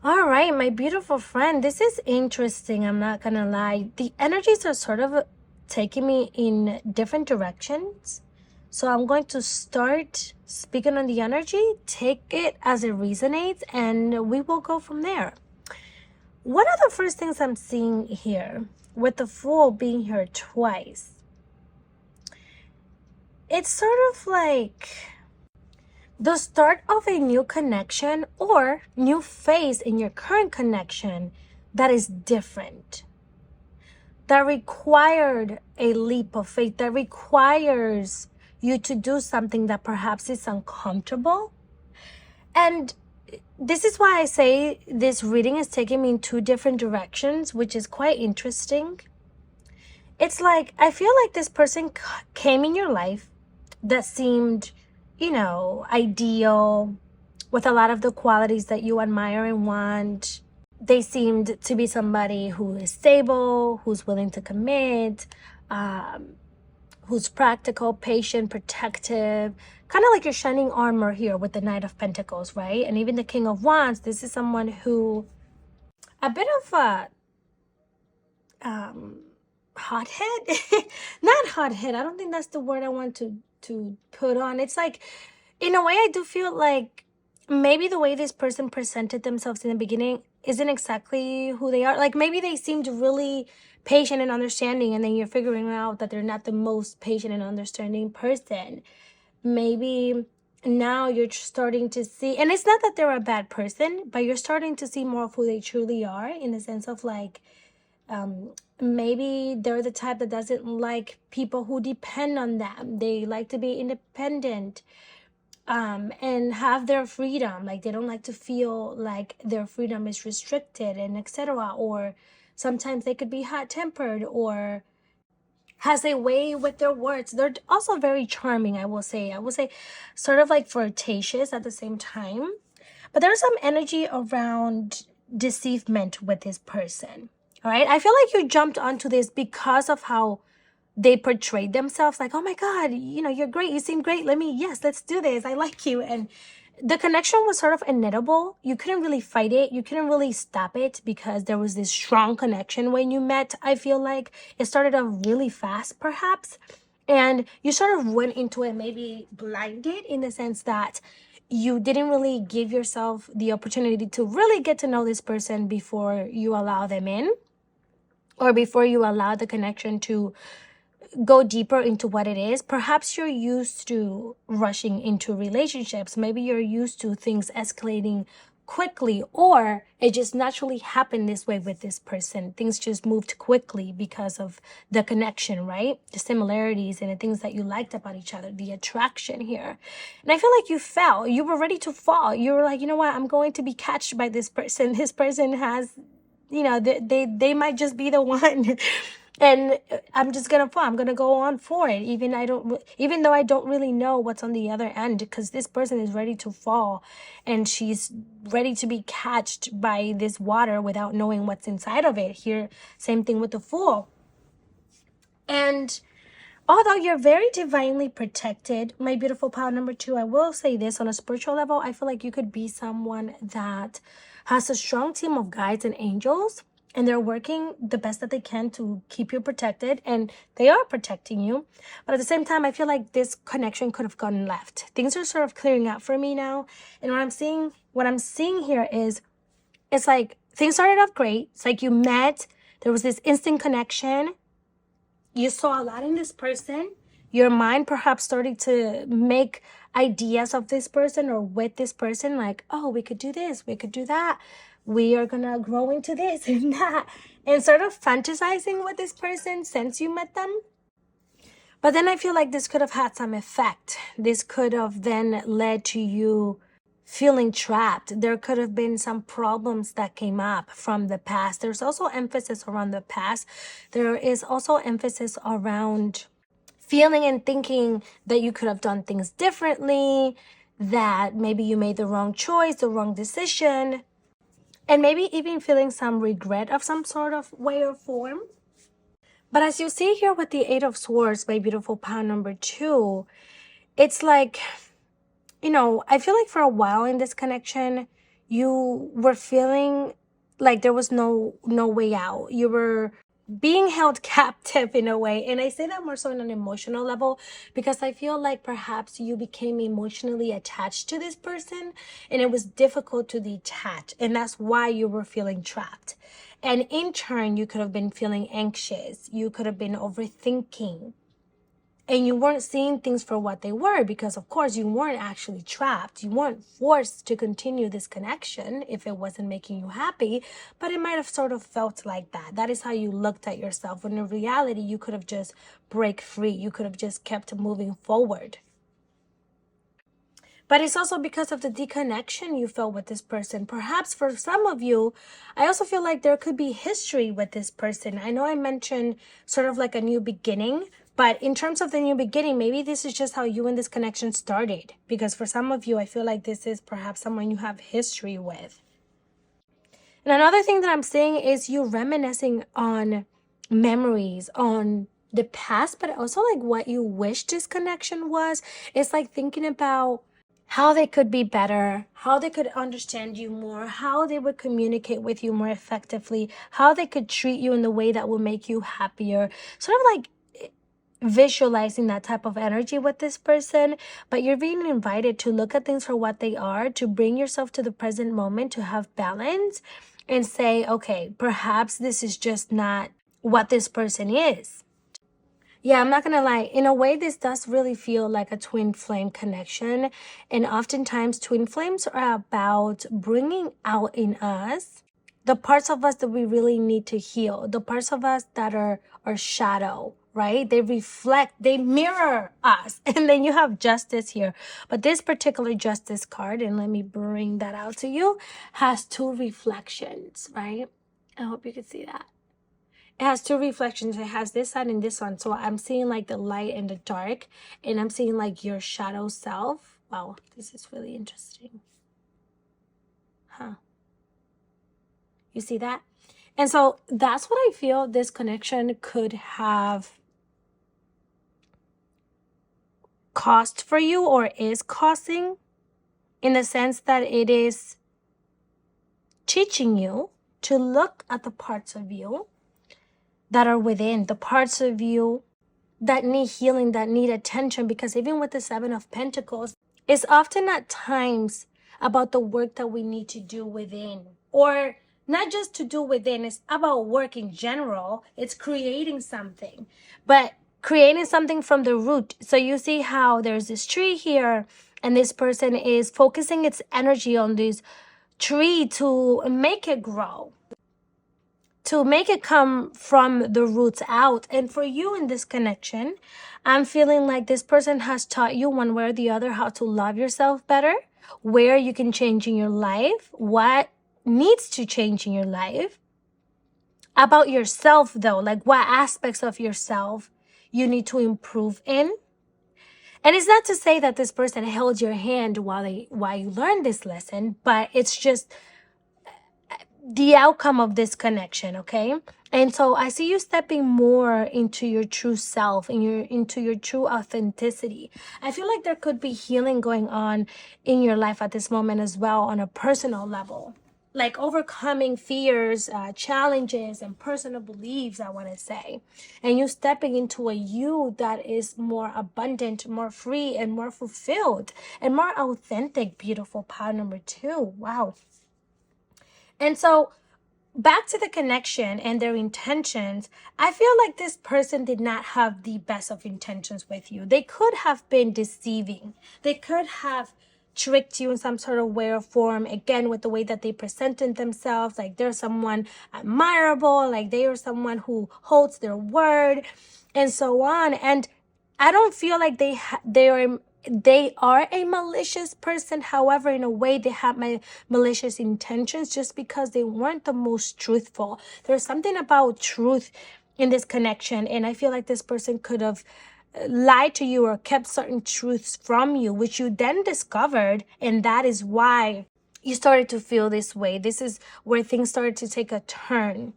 All right, my beautiful friend, this is interesting. I'm not gonna lie. The energies are sort of taking me in different directions. So I'm going to start speaking on the energy, take it as it resonates, and we will go from there. One of the first things I'm seeing here, with the Fool being here twice, it's sort of like the start of a new connection or new phase in your current connection that is different, that required a leap of faith, that requires you to do something that perhaps is uncomfortable. And this is why I say this reading is taking me in 2 different directions, which is quite interesting. It's like, I feel like this person came in your life that seemed, ideal, with a lot of the qualities that you admire and want. They seemed to be somebody who is stable, who's willing to commit, who's practical, patient, protective, kind of like your shining armor here with the Knight of Pentacles, right? And even the King of Wands. This is someone who, a bit of a hothead. Not hothead, I don't think that's the word I want to put on. It's like, in a way, I do feel like maybe the way this person presented themselves in the beginning isn't exactly who they are. Like, maybe they seemed really patient and understanding, and then you're figuring out that they're not the most patient and understanding person. Maybe now you're starting to see, and it's not that they're a bad person, but you're starting to see more of who they truly are, in the sense of like, maybe they're the type that doesn't like people who depend on them. They like to be independent, and have their freedom. Like, they don't like to feel like their freedom is restricted, and etc. Or sometimes they could be hot-tempered, or has a way with their words. They're also very charming, I will say sort of like flirtatious at the same time. But there's some energy around deceivement with this person. All right, I feel like you jumped onto this because of how they portrayed themselves. Like, oh my God, you're great, you seem great, let's do this, I like you. And the connection was sort of inevitable. You couldn't really fight it, you couldn't really stop it, because there was this strong connection when you met. I feel like it started off really fast perhaps, and you sort of went into it maybe blinded, in the sense that you didn't really give yourself the opportunity to really get to know this person before you allow them in, or before you allow the connection to go deeper into what it is. Perhaps you're used to rushing into relationships. Maybe you're used to things escalating quickly, or it just naturally happened this way with this person. Things just moved quickly because of the connection, right? The similarities and the things that you liked about each other, the attraction here. And I feel like you fell. You were ready to fall. You were like, you know what? I'm going to be catched by this person. This person has, they might just be the one. And I'm just gonna fall. I'm gonna go on for it, even though I don't really know what's on the other end, because this person is ready to fall, and she's ready to be catched by this water without knowing what's inside of it. Here, same thing with the Fool. And although you're very divinely protected, my beautiful pile number 2, I will say this, on a spiritual level, I feel like you could be someone that has a strong team of guides and angels, and they're working the best that they can to keep you protected, and they are protecting you. But at the same time, I feel like this connection could have gone left. Things are sort of clearing out for me now, and what I'm seeing here is, it's like things started off great. It's like you met, there was this instant connection. You saw a lot in this person. Your mind perhaps started to make ideas of this person or with this person, like, oh, we could do this, we could do that. We are gonna grow into this and that. And sort of fantasizing with this person since you met them. But then I feel like this could have had some effect. This could have then led to you feeling trapped. There could have been some problems that came up from the past. There's also emphasis around the past. There is also emphasis around feeling and thinking that you could have done things differently, that maybe you made the wrong choice, the wrong decision, and maybe even feeling some regret of some sort of way or form. But as you see here with the Eight of Swords, my beautiful pile number 2, it's like, I feel like for a while in this connection, you were feeling like there was no way out. You were being held captive in a way. And I say that more so on an emotional level because I feel like perhaps you became emotionally attached to this person and it was difficult to detach. And that's why you were feeling trapped. And in turn, you could have been feeling anxious. You could have been overthinking. And you weren't seeing things for what they were because, of course, you weren't actually trapped. You weren't forced to continue this connection if it wasn't making you happy, but it might have sort of felt like that. That is how you looked at yourself. When in reality, you could have just break free. You could have just kept moving forward. But it's also because of the disconnection you felt with this person. Perhaps for some of you, I also feel like there could be history with this person. I know I mentioned sort of like a new beginning, but in terms of the new beginning, maybe this is just how you and this connection started. Because for some of you, I feel like this is perhaps someone you have history with. And another thing that I'm seeing is you reminiscing on memories, on the past, but also like what you wish this connection was. It's like thinking about how they could be better, how they could understand you more, how they would communicate with you more effectively, how they could treat you in the way that will make you happier. Sort of like visualizing that type of energy with this person, but you're being invited to look at things for what they are, to bring yourself to the present moment, to have balance and say, okay, perhaps this is just not what this person is. Yeah, I'm not gonna lie. In a way, this does really feel like a twin flame connection. And oftentimes, twin flames are about bringing out in us the parts of us that we really need to heal, the parts of us that are shadow, right? They reflect, they mirror us. And then you have justice here. But this particular justice card, and let me bring that out to you, has 2 reflections, right? I hope you can see that. It has 2 reflections. It has this side and this one. So I'm seeing like the light and the dark. And I'm seeing like your shadow self. Wow, this is really interesting. Huh. You see that? And so that's what I feel this connection could have cost for you or is costing, in the sense that it is teaching you to look at the parts of you that are within, the parts of you that need healing, that need attention. Because even with the 7 of Pentacles, it's often at times about the work that we need to do within, or not just to do within, it's about work in general. It's creating something, but creating something from the root. So you see how there's this tree here, and this person is focusing its energy on this tree to make it grow, to make it come from the roots out. And for you in this connection, I'm feeling like this person has taught you one way or the other how to love yourself better, where you can change in your life, what needs to change in your life. About yourself though, like what aspects of yourself you need to improve in. And it's not to say that this person held your hand while you learned this lesson, but it's just the outcome of this connection, okay? And so I see you stepping more into your true self and into your true authenticity. I feel like there could be healing going on in your life at this moment as well on a personal level. Like overcoming fears, challenges, and personal beliefs, I want to say. And you stepping into a you that is more abundant, more free, and more fulfilled, and more authentic, beautiful pile number 2. Wow. And so back to the connection and their intentions, I feel like this person did not have the best of intentions with you. They could have been deceiving. They could have tricked you in some sort of way or form, again, with the way that they presented themselves, like they're someone admirable, like they are someone who holds their word, and so on. And I don't feel like they are a malicious person. However, in a way, they have my malicious intentions just because they weren't the most truthful. There's something about truth in this connection, and I feel like this person could have lied to you or kept certain truths from you, which you then discovered, and that is why you started to feel this way. This is where things started to take a turn.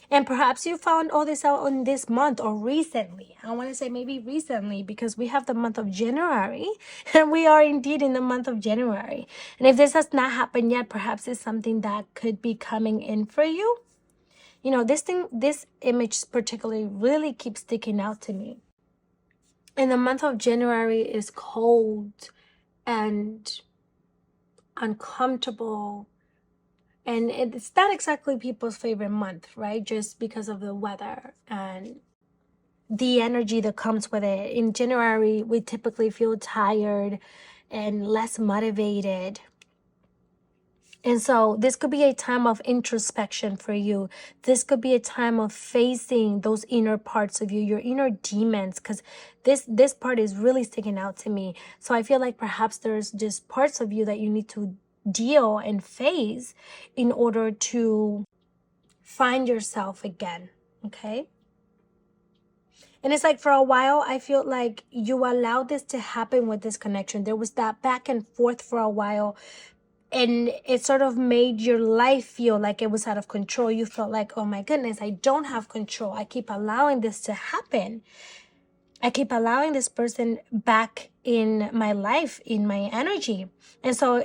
And perhaps you found all this out in this month or recently. I want to say maybe recently, because we have the month of January and we are indeed in the month of January. And if this has not happened yet, perhaps it's something that could be coming in for you. You know, this image particularly really keeps sticking out to me. And the month of January is cold and uncomfortable. And it's not exactly people's favorite month, right? Just because of the weather and the energy that comes with it. In January, we typically feel tired and less motivated. And so this could be a time of introspection for you. This could be a time of facing those inner parts of you, your inner demons, because this part is really sticking out to me. So I feel like perhaps there's just parts of you that you need to deal and face in order to find yourself again, okay? And it's like for a while, I feel like you allowed this to happen with this connection. There was that back and forth for a while, and it sort of made your life feel like it was out of control. You felt like, oh my goodness, I don't have control. I keep allowing this to happen. I keep allowing this person back in my life, in my energy. And so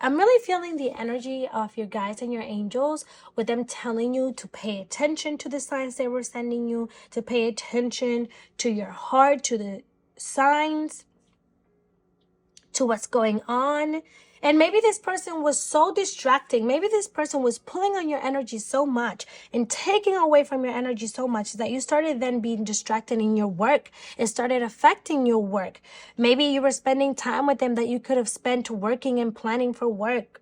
I'm really feeling the energy of your guides and your angels, with them telling you to pay attention to the signs they were sending you, to pay attention to your heart, to the signs, to what's going on. And maybe this person was so distracting. Maybe this person was pulling on your energy so much and taking away from your energy so much that you started then being distracted in your work. It started affecting your work. Maybe you were spending time with them that you could have spent working and planning for work.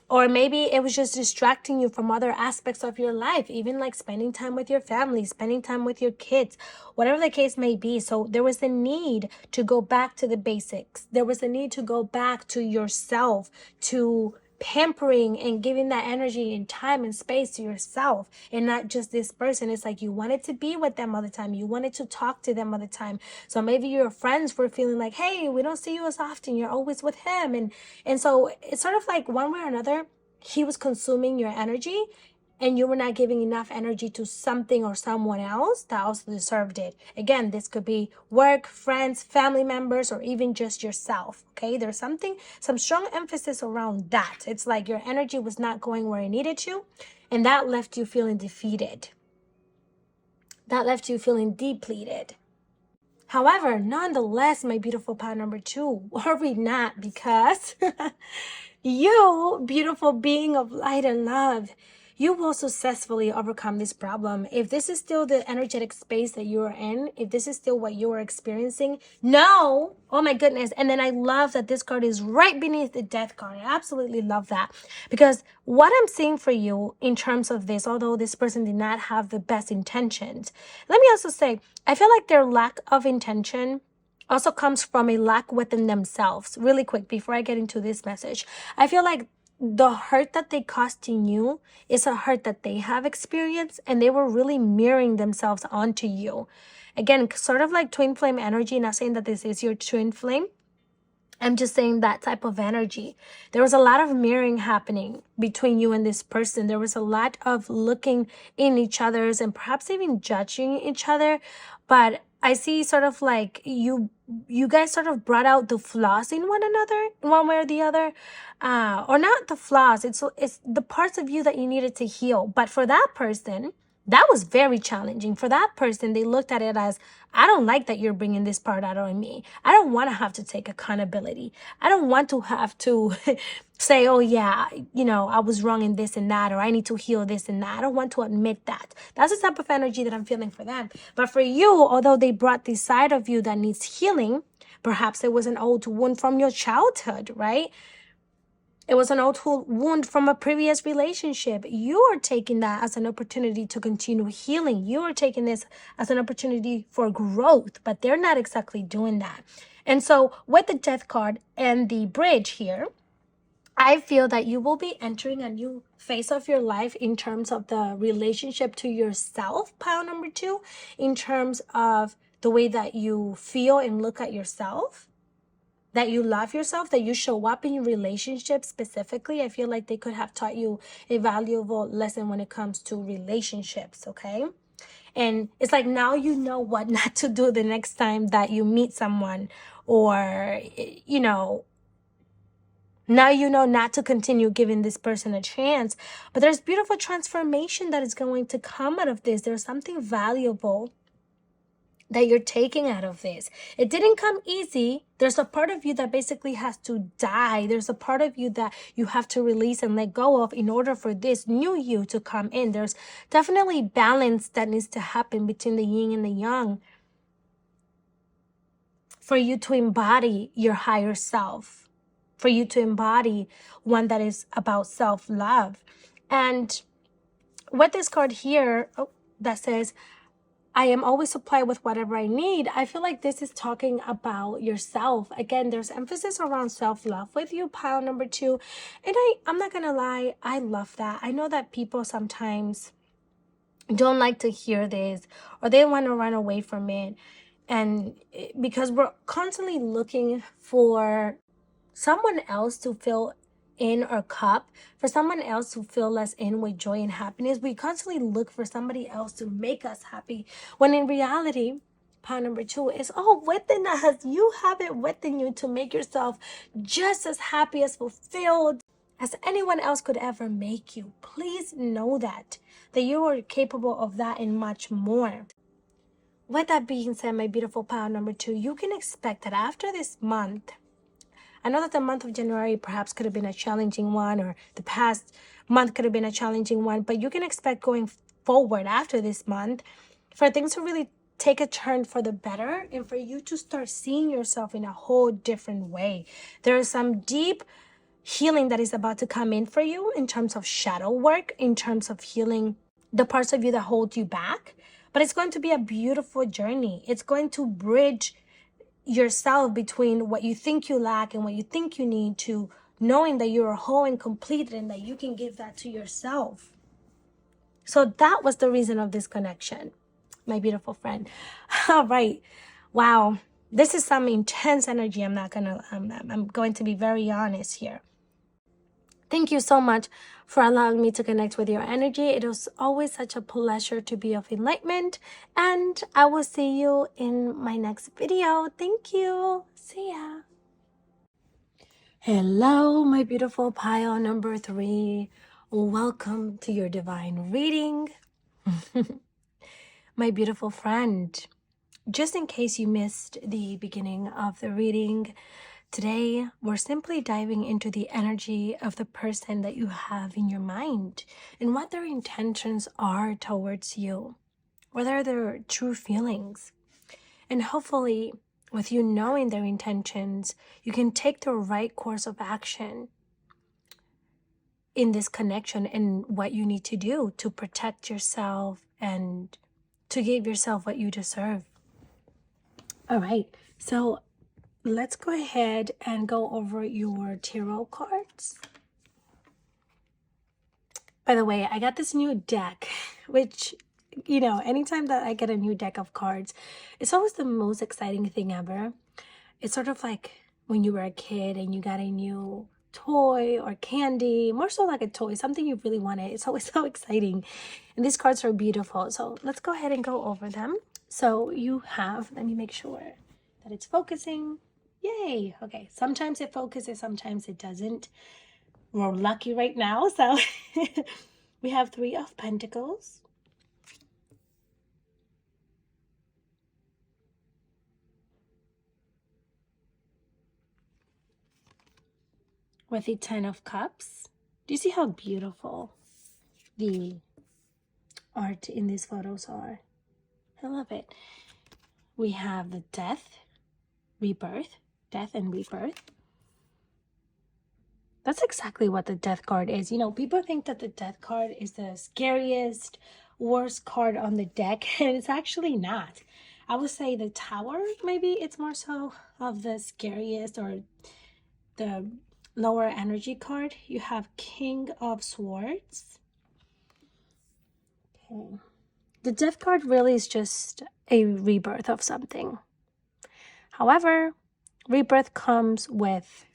Or maybe it was just distracting you from other aspects of your life, even like spending time with your family, spending time with your kids, whatever the case may be. So there was a need to go back to the basics. There was a need to go back to yourself, to pampering and giving that energy and time and space to yourself, and not just this person. It's like you wanted to be with them all the time. You wanted to talk to them all the time. So maybe your friends were feeling like, hey, we don't see you as often. You're always with him. And so it's sort of like one way or another, he was consuming your energy, and you were not giving enough energy to something or someone else that also deserved it. Again, this could be work, friends, family members, or even just yourself, okay? There's some strong emphasis around that. It's like your energy was not going where it needed to, and that left you feeling defeated. That left you feeling depleted. However, nonetheless, my beautiful pile number 2, worry not, because you, beautiful being of light and love, you will successfully overcome this problem. If this is still the energetic space that you are in, if this is still what you are experiencing, no, oh my goodness. And then I love that this card is right beneath the death card. I absolutely love that, because what I'm seeing for you in terms of this, although this person did not have the best intentions, let me also say, I feel like their lack of intention also comes from a lack within themselves. Really quick, before I get into this message, I feel like the hurt that they caused in you is a hurt that they have experienced, and they were really mirroring themselves onto you. Again, sort of like twin flame energy. Not saying that this is your twin flame. I'm just saying that type of energy. There was a lot of mirroring happening between you and this person. There was a lot of looking in each other's and perhaps even judging each other. But I see sort of like you guys sort of brought out the flaws in one another, one way or the other. Or not the flaws. It's the parts of you that you needed to heal. But for that person, That was very challenging. For that person, they looked at it as, I don't like that you're bringing this part out on me. I don't want to have to take accountability. I don't want to have to say, oh yeah, I was wrong in this and that, or I need to heal this and that. I don't want to admit that. That's the type of energy that I'm feeling for them. But for you, although they brought this side of you that needs healing, perhaps it was an old wound from your childhood, right? It was an old wound from a previous relationship. You are taking that as an opportunity to continue healing. You are taking this as an opportunity for growth, but they're not exactly doing that. And so with the Death card and the bridge here, I feel that you will be entering a new phase of your life in terms of the relationship to yourself, pile number 2, in terms of the way that you feel and look at yourself, that you love yourself, that you show up in your relationship specifically. I feel like they could have taught you a valuable lesson when it comes to relationships, okay? And it's like now you know what not to do the next time that you meet someone, or, now you know not to continue giving this person a chance. But there's beautiful transformation that is going to come out of this. There's something valuable that you're taking out of this. It didn't come easy. There's a part of you that basically has to die. There's a part of you that you have to release and let go of in order for this new you to come in. There's definitely balance that needs to happen between the yin and the yang for you to embody your higher self, for you to embody one that is about self-love. And with this card here, that says, I am always supplied with whatever I need. I feel like this is talking about yourself. Again, there's emphasis around self-love with you, pile number 2. And I'm not going to lie, I love that. I know that people sometimes don't like to hear this, or they want to run away from it. And because we're constantly looking for someone else to fill in our cup, for someone else to fill us in with joy and happiness. We constantly look for somebody else to make us happy, when in reality, part number 2 is all within us. You have it within you to make yourself just as happy, as fulfilled as anyone else could ever make you. Please know that you are capable of that and much more. With that being said, my beautiful pile number 2, you can expect that after this month, I know that the month of January perhaps could have been a challenging one, or the past month could have been a challenging one, but you can expect going forward after this month for things to really take a turn for the better, and for you to start seeing yourself in a whole different way. There is some deep healing that is about to come in for you in terms of shadow work, in terms of healing the parts of you that hold you back. But it's going to be a beautiful journey. It's going to bridge yourself between what you think you lack and what you think you need, to knowing that you're whole and complete and that you can give that to yourself. So that was the reason of this connection, my beautiful friend. All right. Wow. This is some intense energy. I'm going to be very honest here. Thank you so much for allowing me to connect with your energy. It was always such a pleasure to be of enlightenment, and I will see you in my next video. Thank you. See ya. Hello, my beautiful pile number 3. Welcome to your divine reading. My beautiful friend, just in case you missed the beginning of the reading, today, we're simply diving into the energy of the person that you have in your mind and what their intentions are towards you, what are their true feelings. And hopefully, with you knowing their intentions, you can take the right course of action in this connection and what you need to do to protect yourself and to give yourself what you deserve. All right, so let's go ahead and go over your tarot cards. By the way, I got this new deck, which, anytime that I get a new deck of cards, it's always the most exciting thing ever. It's sort of like when you were a kid and you got a new toy or candy, more so like a toy, something you really wanted. It's always so exciting. And these cards are beautiful. So let's go ahead and go over them. So you have, let me make sure that it's focusing. Yay. Okay. Sometimes it focuses, sometimes it doesn't. We're lucky right now. So we have 3 of Pentacles, with the 10 of Cups. Do you see how beautiful the art in these photos are? I love it. We have the death and rebirth. That's exactly what the death card is. You know, people think that the death card is the scariest, worst card on the deck, and it's actually not. I would say the Tower, maybe it's more so of the scariest or the lower energy card. You have King of Swords. Okay. The death card really is just a rebirth of something. However, rebirth comes with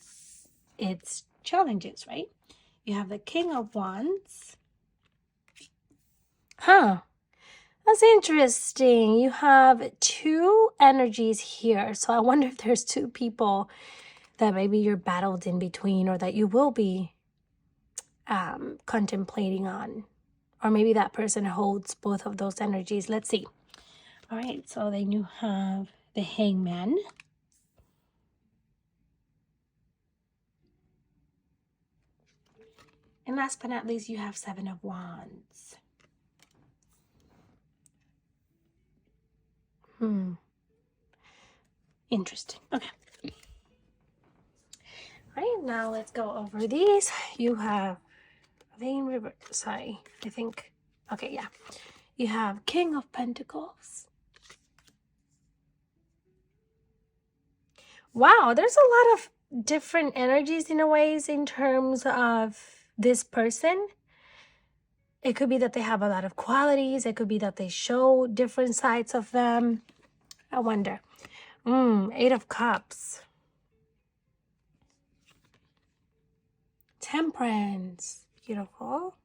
its challenges, right? You have the King of Wands. Huh. That's interesting. You have two energies here. So I wonder if there's two people that maybe you're battled in between, or that you will be contemplating on. Or maybe that person holds both of those energies. Let's see. All right, so then you have the Hangman. And last but not least, you have Seven of Wands. Interesting. Okay. All right, now let's go over these. You have okay, yeah. You have King of Pentacles. Wow, there's a lot of different energies in a ways in terms of this person. It could be that they have a lot of qualities. It could be that they show different sides of them. I wonder. Eight of Cups. Temperance. Beautiful.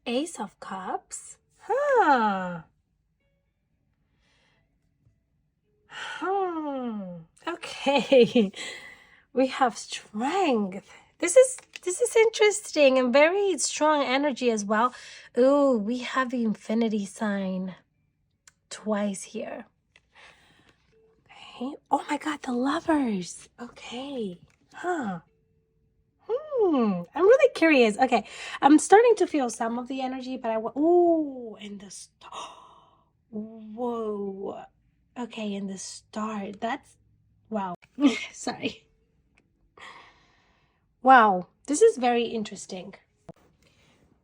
Ace of Cups. Okay. We have Strength. This is interesting and very strong energy as well. Ooh, we have the Infinity sign twice here. Okay. Oh my God, the Lovers. Okay. I'm really curious. Okay, I'm starting to feel some of the energy, but and the star. Whoa. Okay, and the star. That's wow. Sorry. Wow, this is very interesting.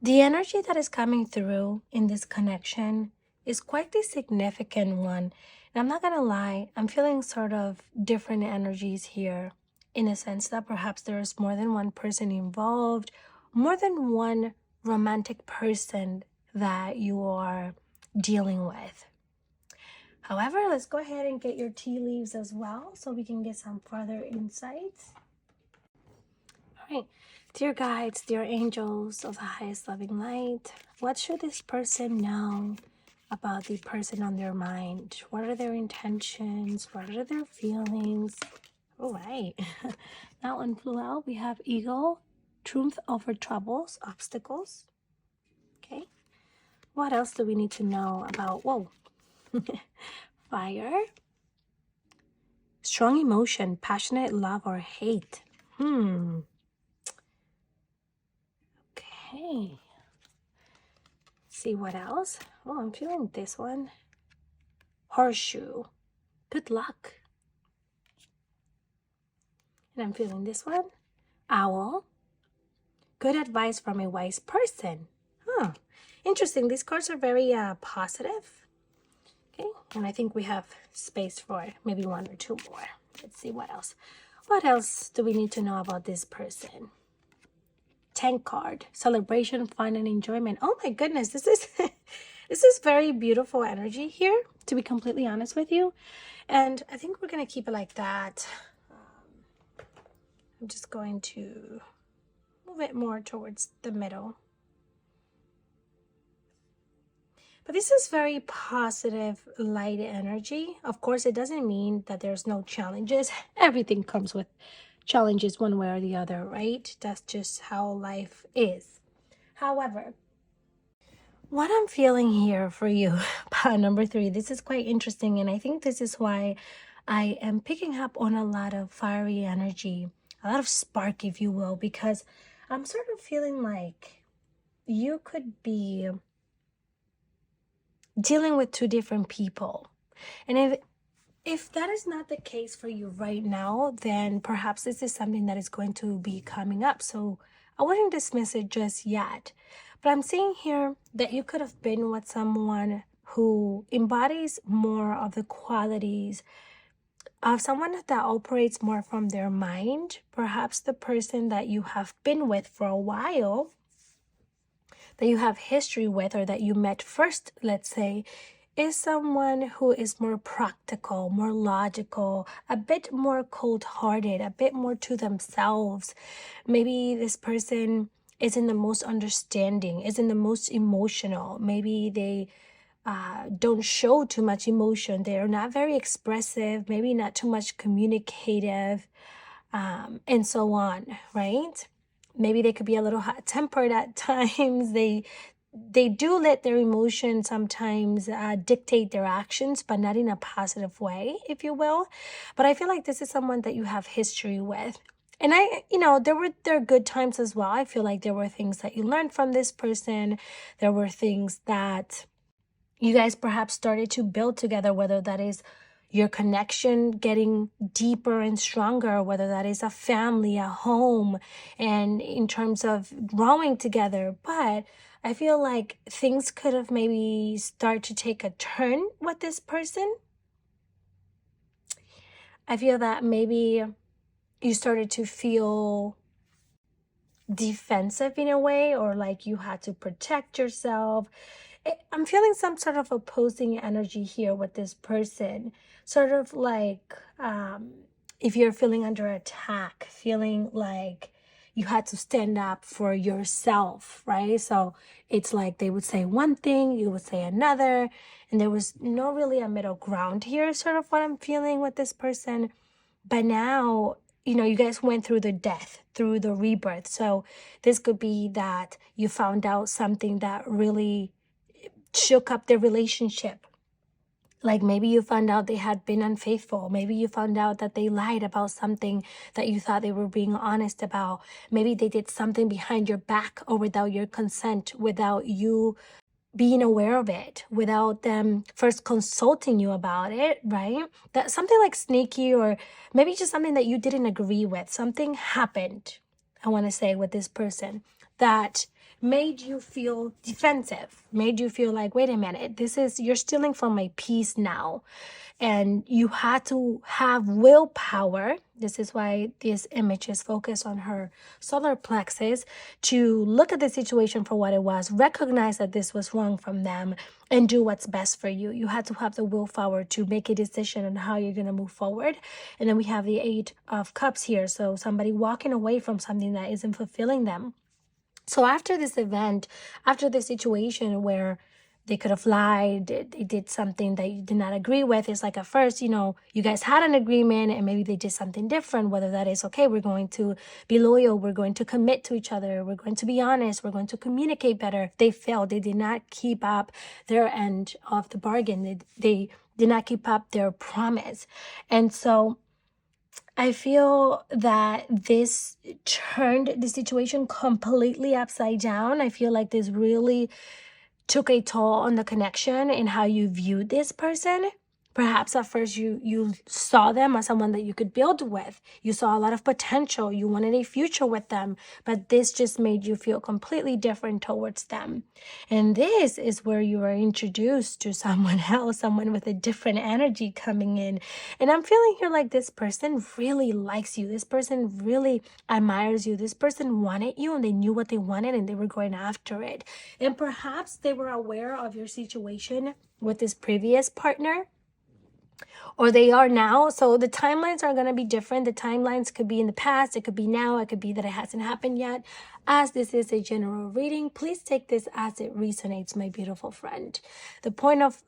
The energy that is coming through in this connection is quite a significant one. And I'm not gonna lie, I'm feeling sort of different energies here, in a sense that perhaps there's more than one person involved, more than one romantic person that you are dealing with. However, let's go ahead and get your tea leaves as well so we can get some further insights. All right. Dear guides, dear angels of the highest loving light, what should this person know about the person on their mind? What are their intentions? What are their feelings? All right. That one flew out. We have Eagle, Truth over Troubles, Obstacles. Okay. What else do we need to know about? Whoa. Fire. Strong emotion, passionate love or hate. Okay. See what else? Oh, I'm feeling this one. Horseshoe. Good luck. And I'm feeling this one. Owl. Good advice from a wise person. Interesting. These cards are very positive. Okay. And I think we have space for maybe one or two more. Let's see what else. What else do we need to know about this person? Tank card. Celebration, fun, and enjoyment. Oh my goodness. This is very beautiful energy here, to be completely honest with you. And I think we're going to keep it like that. I'm just going to move it more towards the middle. But this is very positive, light energy. Of course, it doesn't mean that there's no challenges. Everything comes with challenges one way or the other, right? That's just how life is. However, what I'm feeling here for you, number 3, this is quite interesting. And I think this is why I am picking up on a lot of fiery energy, a lot of spark, if you will, because I'm sort of feeling like you could be dealing with two different people. And if that is not the case for you right now, then perhaps this is something that is going to be coming up. So I wouldn't dismiss it just yet. But I'm seeing here that you could have been with someone who embodies more of the qualities of someone that operates more from their mind. Perhaps the person that you have been with for a while, that you have history with, or that you met first, let's say, is someone who is more practical, more logical, a bit more cold-hearted, a bit more to themselves. Maybe this person isn't the most understanding, isn't the most emotional. Maybe they don't show too much emotion. They're not very expressive, maybe not too much communicative, and so on, right? Maybe they could be a little hot-tempered at times. They do let their emotions sometimes dictate their actions, but not in a positive way, if you will. But I feel like this is someone that you have history with. And there are good times as well. I feel like there were things that you learned from this person. There were things that you guys perhaps started to build together, whether that is your connection getting deeper and stronger, whether that is a family, a home, and in terms of growing together. But I feel like things could have maybe start to take a turn with this person. I feel that maybe you started to feel defensive in a way, or like you had to protect yourself. I'm feeling some sort of opposing energy here with this person. Sort of like if you're feeling under attack, feeling like you had to stand up for yourself, right? So it's like they would say one thing, you would say another, and there was no really a middle ground here, sort of what I'm feeling with this person. But now, you guys went through the death, through the rebirth. So this could be that you found out something that really shook up their relationship. Like maybe you found out they had been unfaithful. Maybe you found out that they lied about something that you thought they were being honest about. Maybe they did something behind your back or without your consent, without you being aware of it, without them first consulting you about it, right? That something like sneaky, or maybe just something that you didn't agree with. Something happened, I want to say, with this person that made you feel defensive, made you feel like, wait a minute, you're stealing from my peace now. And you had to have willpower. This is why this image is focused on her solar plexus, to look at the situation for what it was, recognize that this was wrong from them, and do what's best for you. You had to have the willpower to make a decision on how you're going to move forward. And then we have the 8 of Cups here. So somebody walking away from something that isn't fulfilling them. So after this event, after the situation where they could have lied, they did something that you did not agree with, it's like at first, you guys had an agreement and maybe they did something different, whether that is, okay, we're going to be loyal, we're going to commit to each other, we're going to be honest, we're going to communicate better. They failed. They did not keep up their end of the bargain. They did not keep up their promise. And so I feel that this turned the situation completely upside down. I feel like this really took a toll on the connection and how you viewed this person. Perhaps at first you saw them as someone that you could build with. You saw a lot of potential. You wanted a future with them. But this just made you feel completely different towards them. And this is where you are introduced to someone else, someone with a different energy coming in. And I'm feeling here like this person really likes you. This person really admires you. This person wanted you and they knew what they wanted and they were going after it. And perhaps they were aware of your situation with this previous partner, or they are now. So the timelines are going to be different. The timelines could be in the past, it could be now, it could be that it hasn't happened yet. As this is a general reading, please take this as it resonates, my beautiful friend. The point of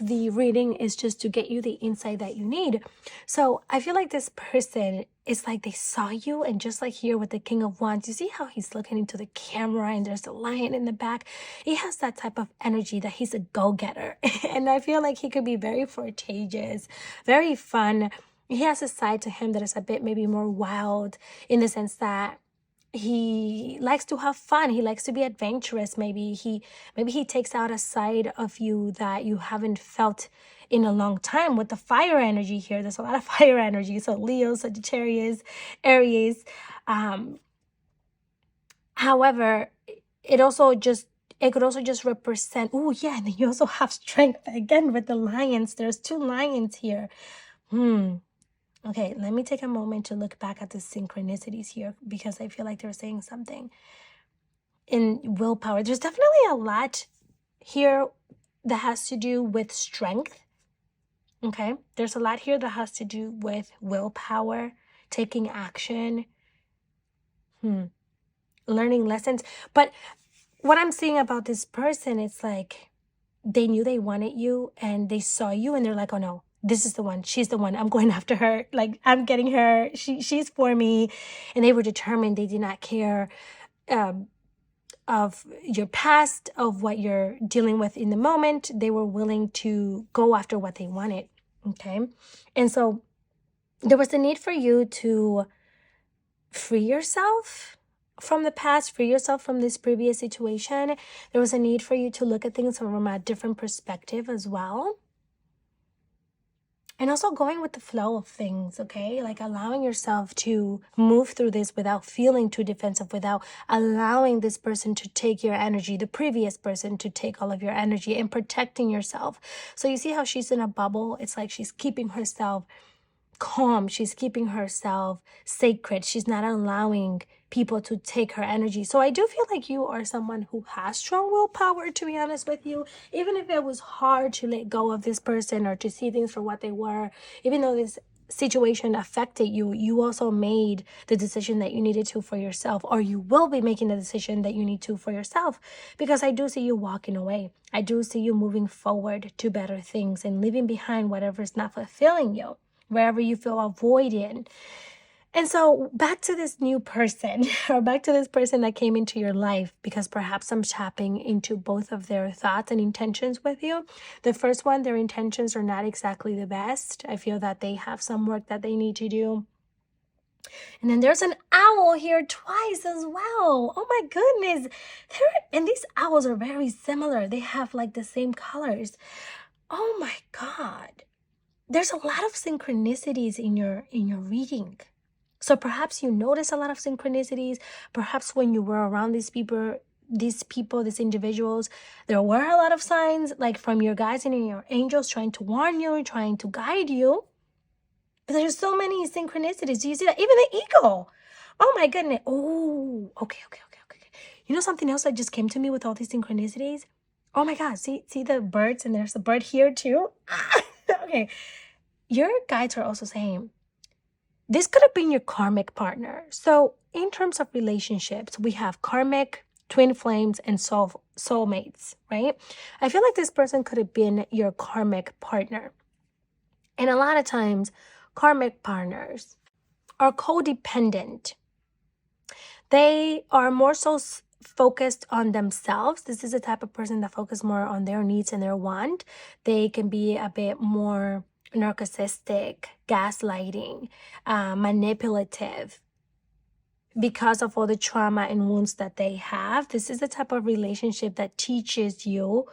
the reading is just to get you the insight that you need. So I feel like this person it's like they saw you, and just like here with the King of Wands, you see how he's looking into the camera and there's a lion in the back. He has that type of energy that he's a go-getter. And I feel like he could be very contagious, very fun. He has a side to him that is a bit maybe more wild, in the sense that he likes to have fun. He likes to be adventurous. Maybe he takes out a side of you that you haven't felt in a long time. With the fire energy here, there's a lot of fire energy. So Leo, Sagittarius, Aries. However, it could also just represent, oh yeah, and then you also have strength again with the lions. There's 2 lions here. Okay, let me take a moment to look back at the synchronicities here, because I feel like they're saying something. In willpower, there's definitely a lot here that has to do with strength. Okay, there's a lot here that has to do with willpower, taking action, learning lessons. But what I'm seeing about this person, it's like they knew they wanted you, and they saw you, and they're like, oh no, this is the one. She's the one. I'm going after her. Like, I'm getting her. She's for me. And they were determined. They did not care of your past, of what you're dealing with in the moment. They were willing to go after what they wanted. Okay. And so there was a need for you to free yourself from the past, free yourself from this previous situation. There was a need for you to look at things from a different perspective as well. And also going with the flow of things, okay? Like allowing yourself to move through this without feeling too defensive, without allowing this person to take your energy, the previous person to take all of your energy, and protecting yourself. So you see how she's in a bubble? It's like she's keeping herself calm. She's keeping herself sacred. She's not allowing people to take her energy. So I do feel like you are someone who has strong willpower, to be honest with you. Even if it was hard to let go of this person or to see things for what they were, even though this situation affected you, you also made the decision that you needed to for yourself, or you will be making the decision that you need to for yourself, because I do see you walking away. I do see you moving forward to better things and leaving behind whatever is not fulfilling you, wherever you feel avoided. And so back to this new person, or back to this person that came into your life, because perhaps I'm tapping into both of their thoughts and intentions with you. The first one, their intentions are not exactly the best. I feel that they have some work that they need to do. And then there's an owl here twice as well. Oh my goodness. And these owls are very similar. They have like the same colors. Oh my God. There's a lot of synchronicities in your reading. So perhaps you notice a lot of synchronicities. Perhaps when you were around these individuals, there were a lot of signs, like from your guides and your angels, trying to warn you, trying to guide you. But there's so many synchronicities. Do you see that? Even the eagle. Oh my goodness. Oh, okay. You know something else that just came to me with all these synchronicities? Oh my God. See the birds, and there's a bird here too. Okay. Your guides are also saying, this could have been your karmic partner. So in terms of relationships, we have karmic, twin flames, and soulmates, right? I feel like this person could have been your karmic partner. And a lot of times, karmic partners are codependent. They are more so focused on themselves. This is the type of person that focuses more on their needs and their want. They can be a bit more narcissistic, gaslighting, manipulative, because of all the trauma and wounds that they have. This is the type of relationship that teaches you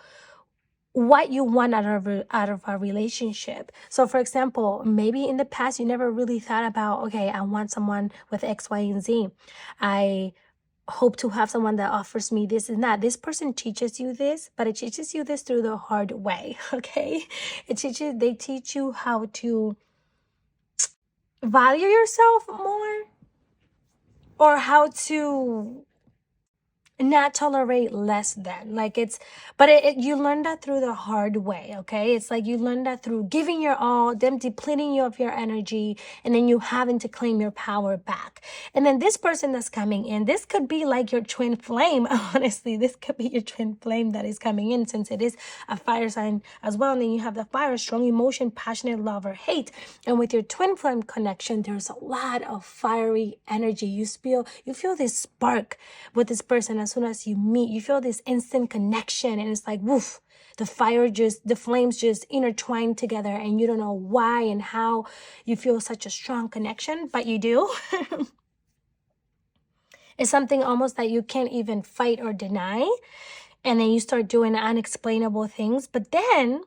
what you want out of a relationship. So for example, maybe in the past you never really thought about, okay, I want someone with X, Y, and Z. I hope to have someone that offers me this and that. This person teaches you this, but it teaches you this through the hard way, okay? They teach you how to value yourself more, or how to not tolerate less than, like it's, but you learn that through the hard way. Okay, it's like you learn that through giving your all, them depleting you of your energy, and then you having to claim your power back. And then this person that's coming in, this could be like your twin flame. Honestly, this could be your twin flame that is coming in, since it is a fire sign as well. And then you have the fire, strong emotion, passionate love or hate. And with your twin flame connection, there's a lot of fiery energy. You feel this spark with this person. As soon as you meet, you feel this instant connection, and it's like woof, the flames just intertwine together, and you don't know why and how you feel such a strong connection, but you do. It's something almost that you can't even fight or deny, and then you start doing unexplainable things. But then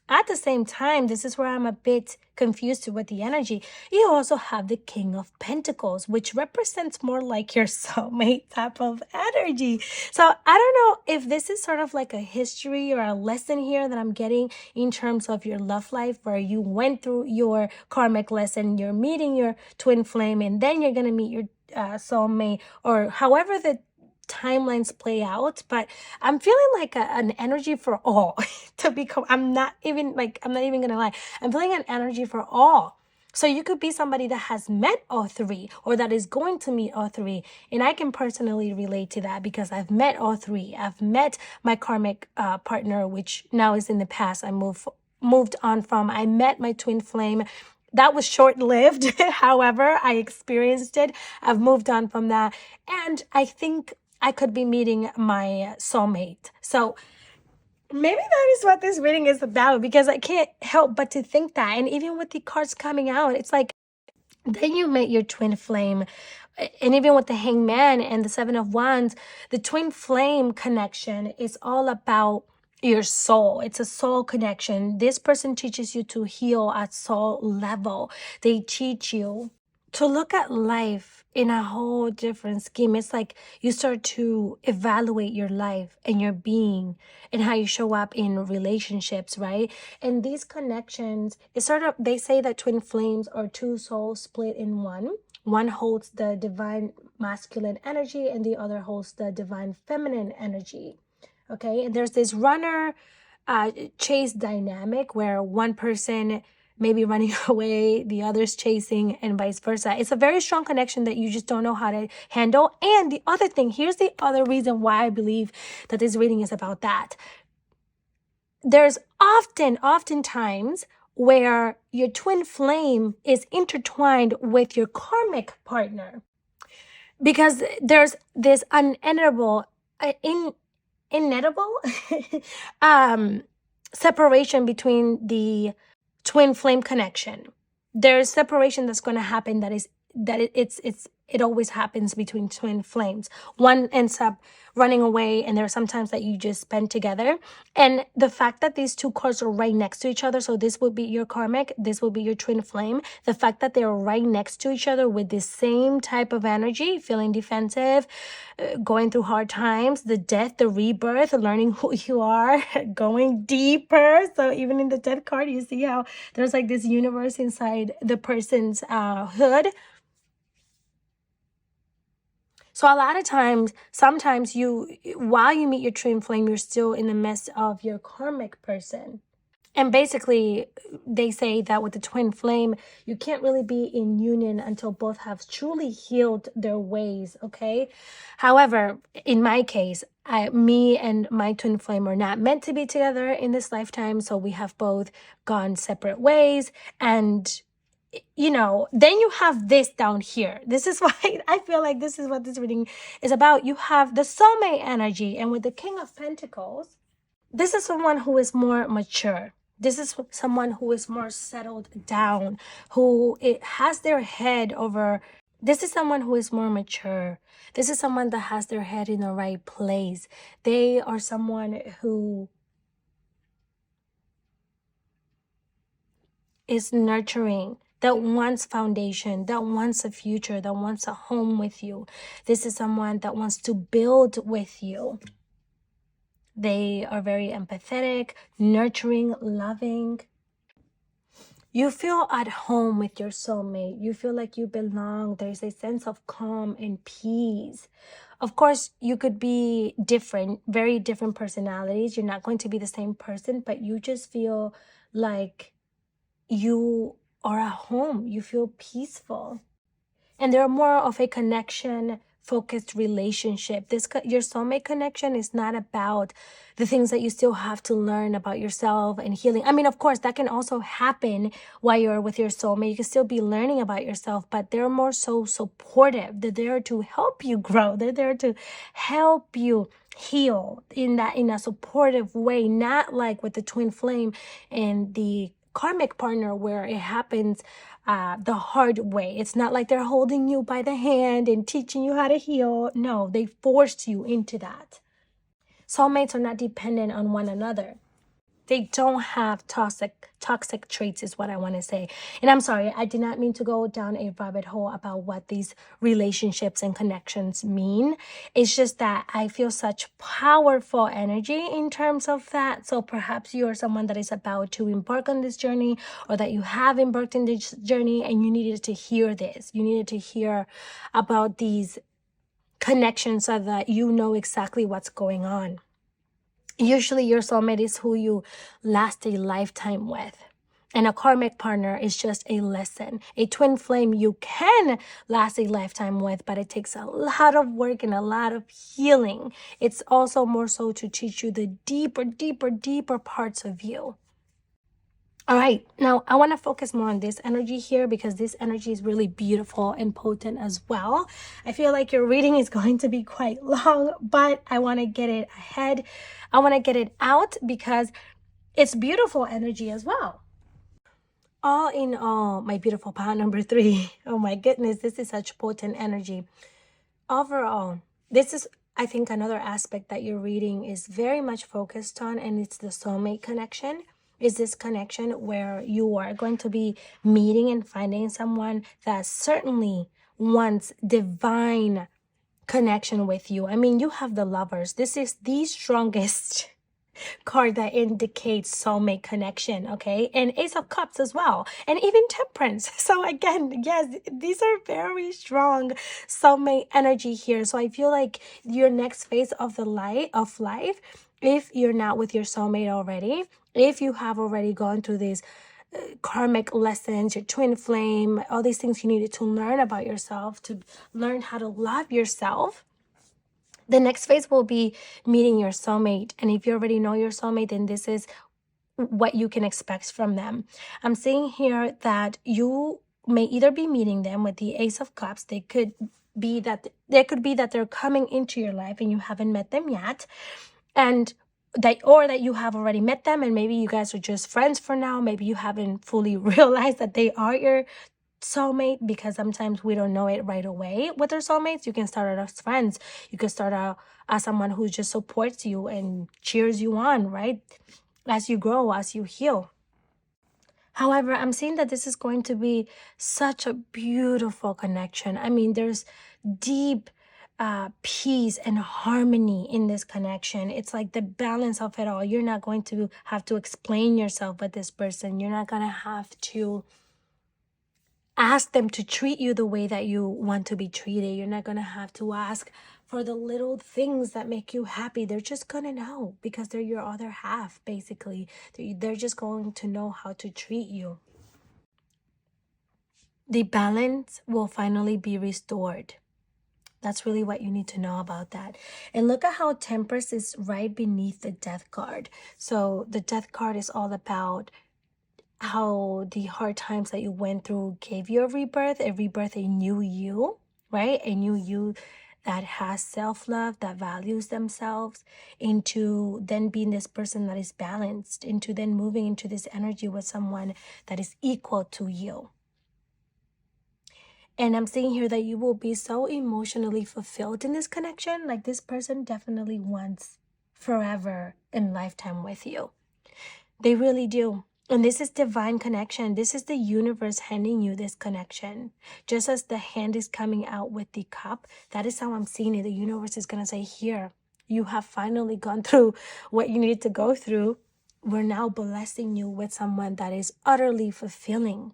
at the same time, this is where I'm a bit confused with the energy. You also have the King of Pentacles, which represents more like your soulmate type of energy. So I don't know if this is sort of like a history or a lesson here that I'm getting in terms of your love life, where you went through your karmic lesson, you're meeting your twin flame, and then you're going to meet your soulmate, or however the timelines play out. But I'm feeling like an energy for all. To become, I'm not even gonna lie, I'm feeling an energy for all. So you could be somebody that has met all three, or that is going to meet all three. And I can personally relate to that, because I've met all three. I've met my karmic partner, which now is in the past. I moved on from. I met my twin flame. That was short-lived. However, I experienced it. I've moved on from that. And I think I could be meeting my soulmate. So maybe that is what this reading is about, because I can't help but to think that. And even with the cards coming out, it's like, then you met your twin flame. And even with the Hangman and the Seven of Wands, the twin flame connection is all about your soul. It's a soul connection. This person teaches you to heal at soul level. They teach you to look at life in a whole different scheme. It's like you start to evaluate your life and your being and how you show up in relationships, right? And these connections, it's sort of, they say that twin flames are two souls split in one. One holds the divine masculine energy, and the other holds the divine feminine energy. Okay, and there's this runner chase dynamic, where one person maybe running away, the other's chasing, and vice versa. It's a very strong connection that you just don't know how to handle. And the other thing, here's the other reason why I believe that this reading is about that. There's oftentimes where your twin flame is intertwined with your karmic partner, because there's this unendable, inedible separation between the twin flame connection. There's separation that's going to happen, it always happens between twin flames. One ends up running away, and there are some times that you just spend together. And the fact that these two cards are right next to each other, so this would be your karmic, this will be your twin flame. The fact that they're right next to each other with the same type of energy, feeling defensive, going through hard times, the death, the rebirth, learning who you are, going deeper. So even in the death card, you see how there's like this universe inside the person's hood. So a lot of times, sometimes while you meet your twin flame, you're still in the midst of your karmic person. And basically, they say that with the twin flame, you can't really be in union until both have truly healed their ways, okay? However, in my case, me and my twin flame are not meant to be together in this lifetime, so we have both gone separate ways. And then you have this down here. This is why I feel like this is what this reading is about. You have the soulmate energy, and with the King of Pentacles, this is someone who is more mature. This is someone who is more settled down, who has their head over. This is someone who is more mature. This is someone that has their head in the right place. They are someone who is nurturing, that wants foundation, that wants a future, that wants a home with you. This is someone that wants to build with you. They are very empathetic, nurturing, loving. You feel at home with your soulmate. You feel like you belong. There's a sense of calm and peace. Of course, you could be different, very different personalities. You're not going to be the same person, but you just feel like you are at home. You feel peaceful. And they're more of a connection focused relationship. Your soulmate connection is not about the things that you still have to learn about yourself and healing. I mean, of course, that can also happen while you're with your soulmate. You can still be learning about yourself, but they're more so supportive. They're there to help you grow. They're there to help you heal in a supportive way, not like with the twin flame and the karmic partner where it happens the hard way. It's not like they're holding you by the hand and teaching you how to heal. No, they forced you into that. Soulmates are not dependent on one another. They don't have toxic traits is what I want to say. And I'm sorry, I did not mean to go down a rabbit hole about what these relationships and connections mean. It's just that I feel such powerful energy in terms of that. So perhaps you are someone that is about to embark on this journey, or that you have embarked in this journey and you needed to hear this. You needed to hear about these connections so that you know exactly what's going on. Usually your soulmate is who you last a lifetime with. And a karmic partner is just a lesson. A twin flame you can last a lifetime with, but it takes a lot of work and a lot of healing. It's also more so to teach you the deeper parts of you. All right, now I want to focus more on this energy here because this energy is really beautiful and potent as well. I feel like your reading is going to be quite long, but I want to get it ahead. I want to get it out because it's beautiful energy as well. All in all, my beautiful pile number 3. Oh my goodness, this is such potent energy. Overall, this is, I think, another aspect that your reading is very much focused on, and it's the soulmate connection. Is this connection where you are going to be meeting and finding someone that certainly wants divine connection with you. I mean, you have the Lovers. This is the strongest card that indicates soulmate connection, okay? And Ace of Cups as well, and even Temperance. So again, yes, these are very strong soulmate energy here. So I feel like your next phase of life, if you're not with your soulmate already, if you have already gone through these karmic lessons, your twin flame, all these things you needed to learn about yourself, to learn how to love yourself, the next phase will be meeting your soulmate. And if you already know your soulmate, then this is what you can expect from them. I'm seeing here that you may either be meeting them with the Ace of Cups. They could be that they're coming into your life and you haven't met them yet. And that you have already met them and maybe you guys are just friends for now. Maybe you haven't fully realized that they are your soulmate, because sometimes we don't know it right away with our soulmates. You can start out as friends. You can start out as someone who just supports you and cheers you on, right? As you grow, as you heal. However, I'm seeing that this is going to be such a beautiful connection. I mean, there's deep peace and harmony in this connection. It's like the balance of it all. You're not going to have to explain yourself with this person. You're not going to have to ask them to treat you the way that you want to be treated. You're not going to have to ask for the little things that make you happy. They're just going to know because they're your other half, basically. They're just going to know how to treat you. The balance will finally be restored. That's really what you need to know about that. And look at how Temperance is right beneath the Death card. So the Death card is all about how the hard times that you went through gave you a rebirth, a new you, right? A new you that has self-love, that values themselves, into then being this person that is balanced, into then moving into this energy with someone that is equal to you. And I'm seeing here that you will be so emotionally fulfilled in this connection. Like this person definitely wants forever and lifetime with you. They really do. And this is divine connection. This is the universe handing you this connection. Just as the hand is coming out with the cup, that is how I'm seeing it. The universe is going to say, here, you have finally gone through what you needed to go through. we're now blessing you with someone that is utterly fulfilling.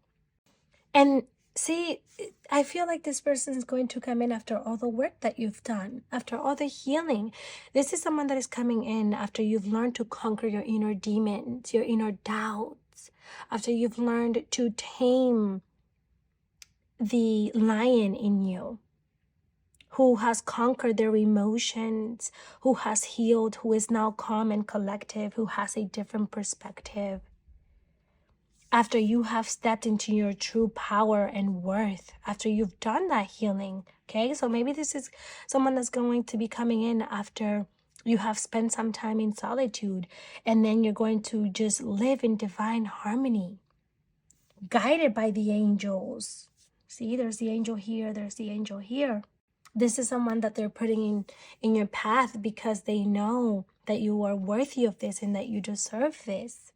And see, I feel like this person is going to come in after all the work that you've done, after all the healing. This is someone that is coming in after you've learned to conquer your inner demons, your inner doubts, after you've learned to tame the lion in you, who has conquered their emotions, who has healed, who is now calm and collective, who has a different perspective. After you have stepped into your true power and worth, after you've done that healing, okay? So maybe this is someone that's going to be coming in after you have spent some time in solitude, and then you're going to just live in divine harmony, guided by the angels. See, there's the angel here, there's the angel here. This is someone that they're putting in your path because they know that you are worthy of this and that you deserve this.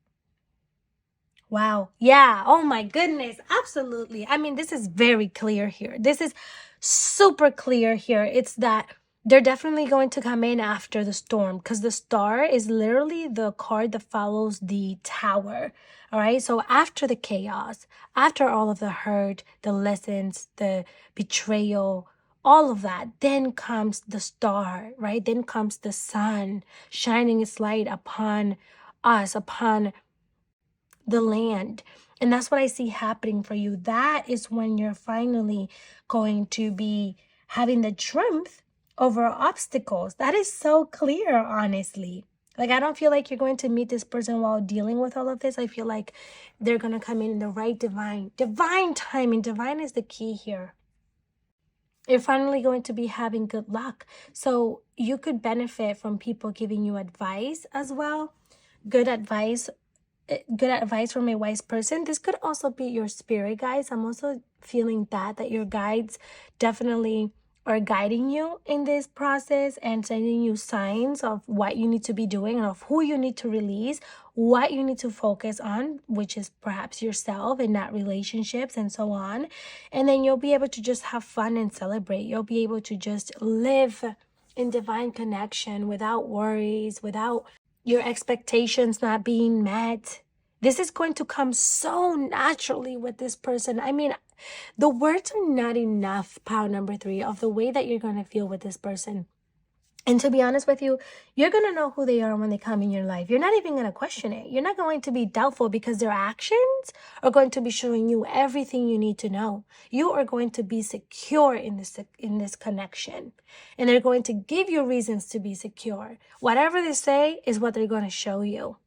Wow. Yeah. Oh my goodness. Absolutely. I mean, this is very clear here. This is super clear here. It's that they're definitely going to come in after the storm, because the star is literally the card that follows the tower. All right. So after the chaos, after all of the hurt, the lessons, the betrayal, all of that, then comes the star, right? Then comes the sun shining its light upon us, upon the land. And that's what I see happening for you. That is when you're finally going to be having the triumph over obstacles. That is so clear, honestly. Like, I don't feel like you're going to meet this person while dealing with all of this. I feel like they're going to come in the right divine timing. Divine is the key here. You're finally going to be having good luck. So you could benefit from people giving you advice as well. Good advice from a wise person. This could also be your spirit guides. I'm also feeling that your guides definitely are guiding you in this process and sending you signs of what you need to be doing and of who you need to release, what you need to focus on, which is perhaps yourself and not relationships and so on. And then you'll be able to just have fun and celebrate. You'll be able to just live in divine connection without worries, without your expectations not being met. This is going to come so naturally with this person. I mean, the words are not enough, pile number 3, of the way that you're going to feel with this person. And to be honest with you, you're going to know who they are when they come in your life. You're not even going to question it. You're not going to be doubtful because their actions are going to be showing you everything you need to know. You are going to be secure in this connection. And they're going to give you reasons to be secure. Whatever they say is what they're going to show you.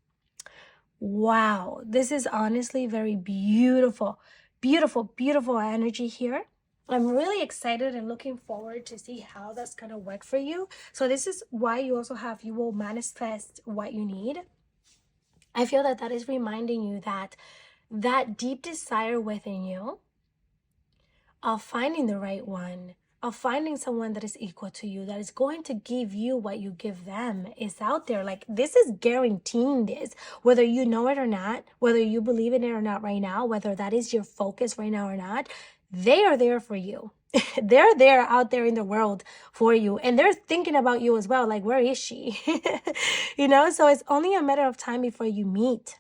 Wow, this is honestly very beautiful, beautiful, beautiful energy here. I'm really excited and looking forward to see how that's going to work for you. So this is why you will manifest what you need. I feel that is reminding you that deep desire within you of finding the right one, of finding someone that is equal to you, that is going to give you what you give them, is out there. Like, this is guaranteeing this, whether you know it or not, whether you believe in it or not right now, whether that is your focus right now or not, they are there for you. They're there out there in the world for you. And they're thinking about you as well. Like, where is she? So it's only a matter of time before you meet.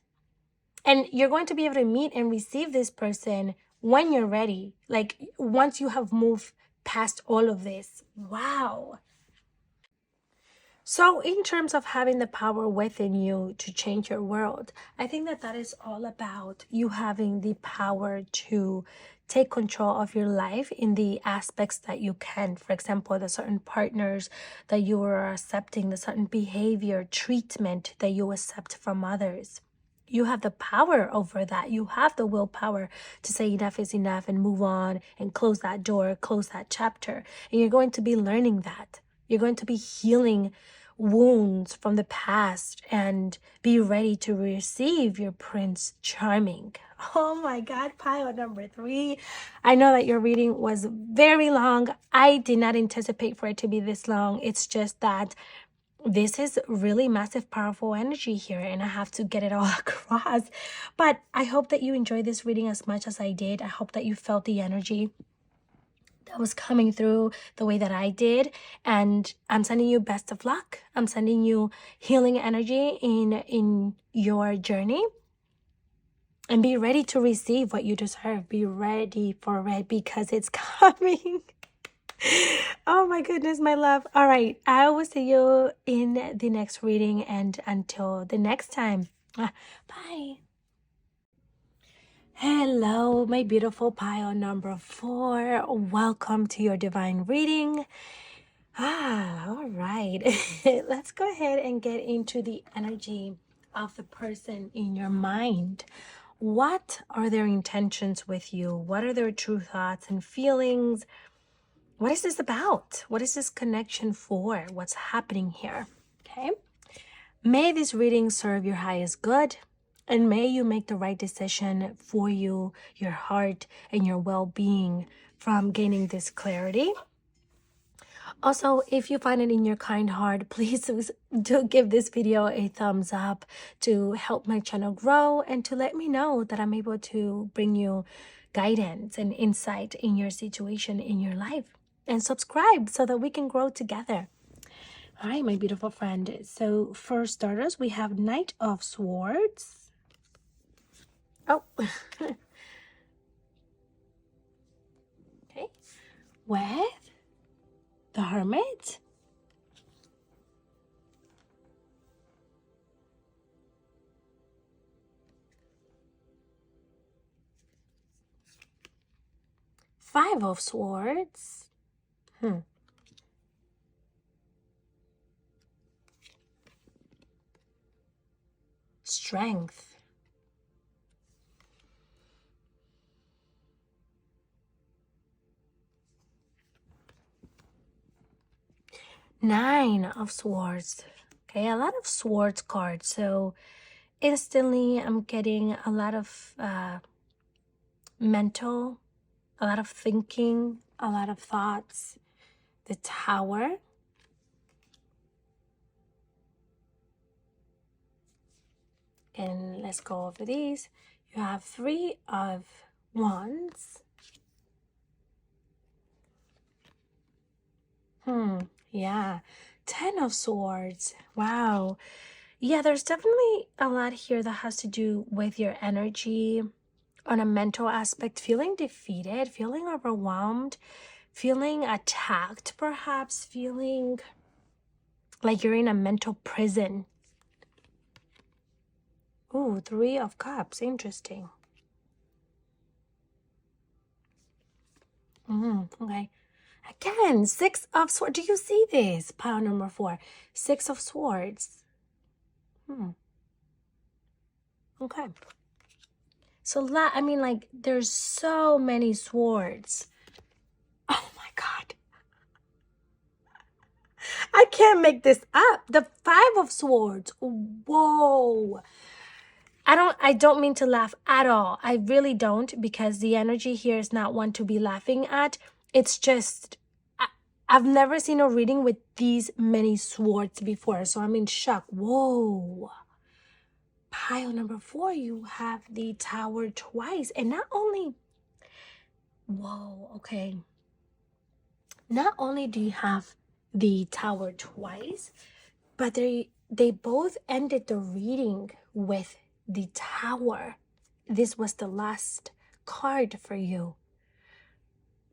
And you're going to be able to meet and receive this person when you're ready. Like, once you have moved past all of this. Wow. So in terms of having the power within you to change your world, I think that is all about you having the power to take control of your life in the aspects that you can. For example, the certain partners that you are accepting, the certain behavior, treatment that you accept from others. You have the power over that. You have the willpower to say enough is enough and move on and close that door, close that chapter. And you're going to be learning that. You're going to be healing wounds from the past and be ready to receive your Prince Charming. Oh my God, pile number 3. I know that your reading was very long. I did not anticipate for it to be this long. It's just that this is really massive, powerful energy here, and I have to get it all across. But I hope that you enjoyed this reading as much as I did. I hope that you felt the energy, that was coming through the way that I did. And I'm sending you best of luck. I'm sending you healing energy in your journey. And be ready to receive what you deserve. Be ready for it because it's coming. Oh my goodness, my love. All right. I will see you in the next reading. And until the next time, bye. Hello, my beautiful pile number 4. Welcome to your divine reading. All right. Let's go ahead and get into the energy of the person in your mind. What are their intentions with you? What are their true thoughts and feelings? What is this about? What is this connection for? What's happening here? Okay. May this reading serve your highest good, and may you make the right decision for you, your heart, and your well-being from gaining this clarity. Also, if you find it in your kind heart, please do give this video a thumbs up to help my channel grow and to let me know that I'm able to bring you guidance and insight in your situation in your life. And subscribe so that we can grow together. All right, my beautiful friend. So for starters, we have Knight of Swords. Oh. Okay. With the Hermit. Five of Swords. Strength. Nine of Swords. Okay, a lot of Swords cards. So instantly I'm getting a lot of mental, a lot of thinking, a lot of thoughts. The Tower. And let's go over these. You have Three of Wands. Yeah. 10 of Swords. Wow. Yeah, there's definitely a lot here that has to do with your energy on a mental aspect, feeling defeated, feeling overwhelmed, feeling attacked, perhaps feeling like you're in a mental prison. Ooh, Three of Cups. Interesting. Okay. Again, Six of Swords. Do you see this? Pile number 4. Six of Swords. Okay. So, I mean, like, there's so many swords. Oh my God. I can't make this up. The Five of Swords. Whoa. I don't mean to laugh at all. I really don't, because the energy here is not one to be laughing at. It's just, I've never seen a reading with these many swords before. So I'm in shock. Whoa. Pile number 4, you have the Tower twice. And not only, whoa, okay. Not only do you have the Tower twice, but they both ended the reading with the Tower. This was the last card for you.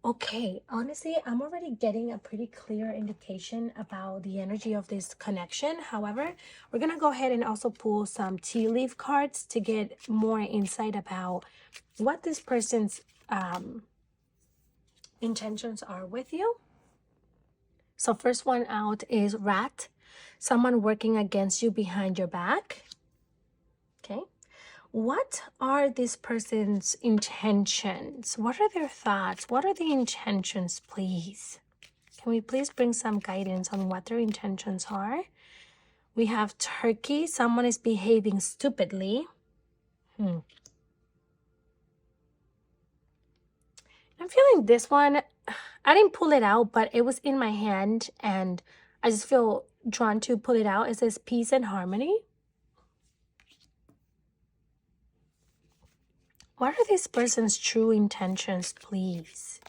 Okay, honestly, I'm already getting a pretty clear indication about the energy of this connection. However, we're going to go ahead and also pull some tea leaf cards to get more insight about what this person's intentions are with you. So first one out is Rat, someone working against you behind your back. Okay. What are this person's intentions? What are their thoughts? What are the intentions, please? Can we please bring some guidance on what their intentions are? We have Turkey. Someone is behaving stupidly. I'm feeling this one. I didn't pull it out, but it was in my hand, and I just feel drawn to pull it out. It says peace and harmony. What are this person's true intentions, please?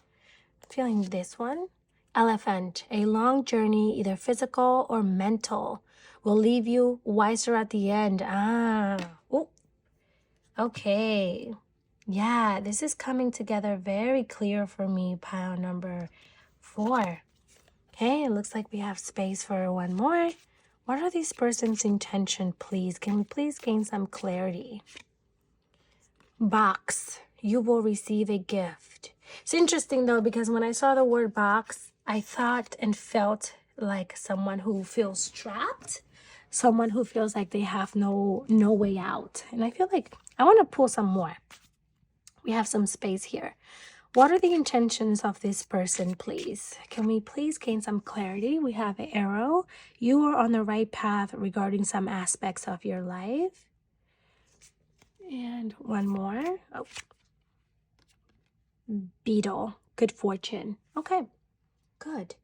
I'm feeling this one. Elephant, a long journey, either physical or mental, will leave you wiser at the end. Oh, okay. Yeah, this is coming together very clear for me, pile number 4. Okay, it looks like we have space for one more. What are these person's intention, please? Can we please gain some clarity? Box, you will receive a gift. It's interesting though, because when I saw the word box, I thought and felt like someone who feels trapped, someone who feels like they have no way out. And I feel like I want to pull some more. We have some space here. What are the intentions of this person, please? Can we please gain some clarity? We have an arrow. You are on the right path regarding some aspects of your life. And one more. Oh. Beetle. Good fortune. Okay. Good.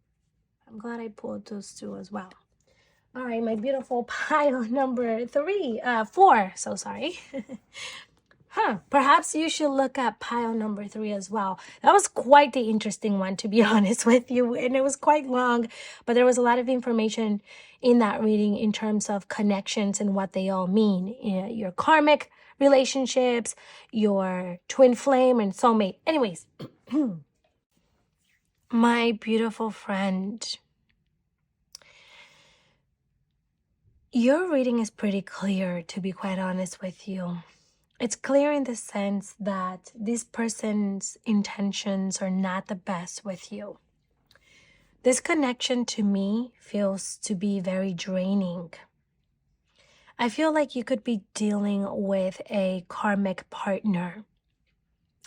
I'm glad I pulled those two as well. All right, my beautiful pile number 4. So sorry. Perhaps you should look at pile number 3 as well. That was quite the interesting one, to be honest with you. And it was quite long, but there was a lot of information in that reading in terms of connections and what they all mean. Your karmic relationships, your twin flame and soulmate. Anyways, my beautiful friend, your reading is pretty clear, to be quite honest with you. It's clear in the sense that this person's intentions are not the best with you. This connection to me feels to be very draining. I feel like you could be dealing with a karmic partner.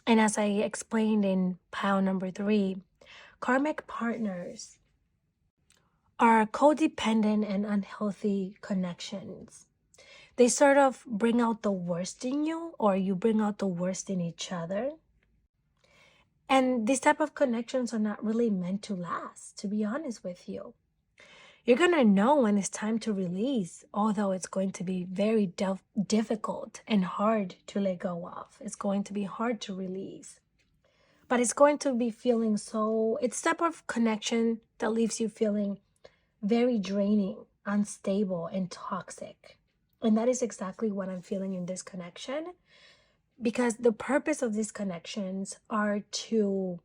And as I explained in pile number 3, karmic partners are codependent and unhealthy connections. They sort of bring out the worst in you, or you bring out the worst in each other. And these type of connections are not really meant to last, to be honest with you. You're going to know when it's time to release, although it's going to be very difficult and hard to let go of. It's going to be hard to release. But it's going to be feeling it's type of connection that leaves you feeling very draining, unstable, and toxic. And that is exactly what I'm feeling in this connection, because the purpose of these connections are to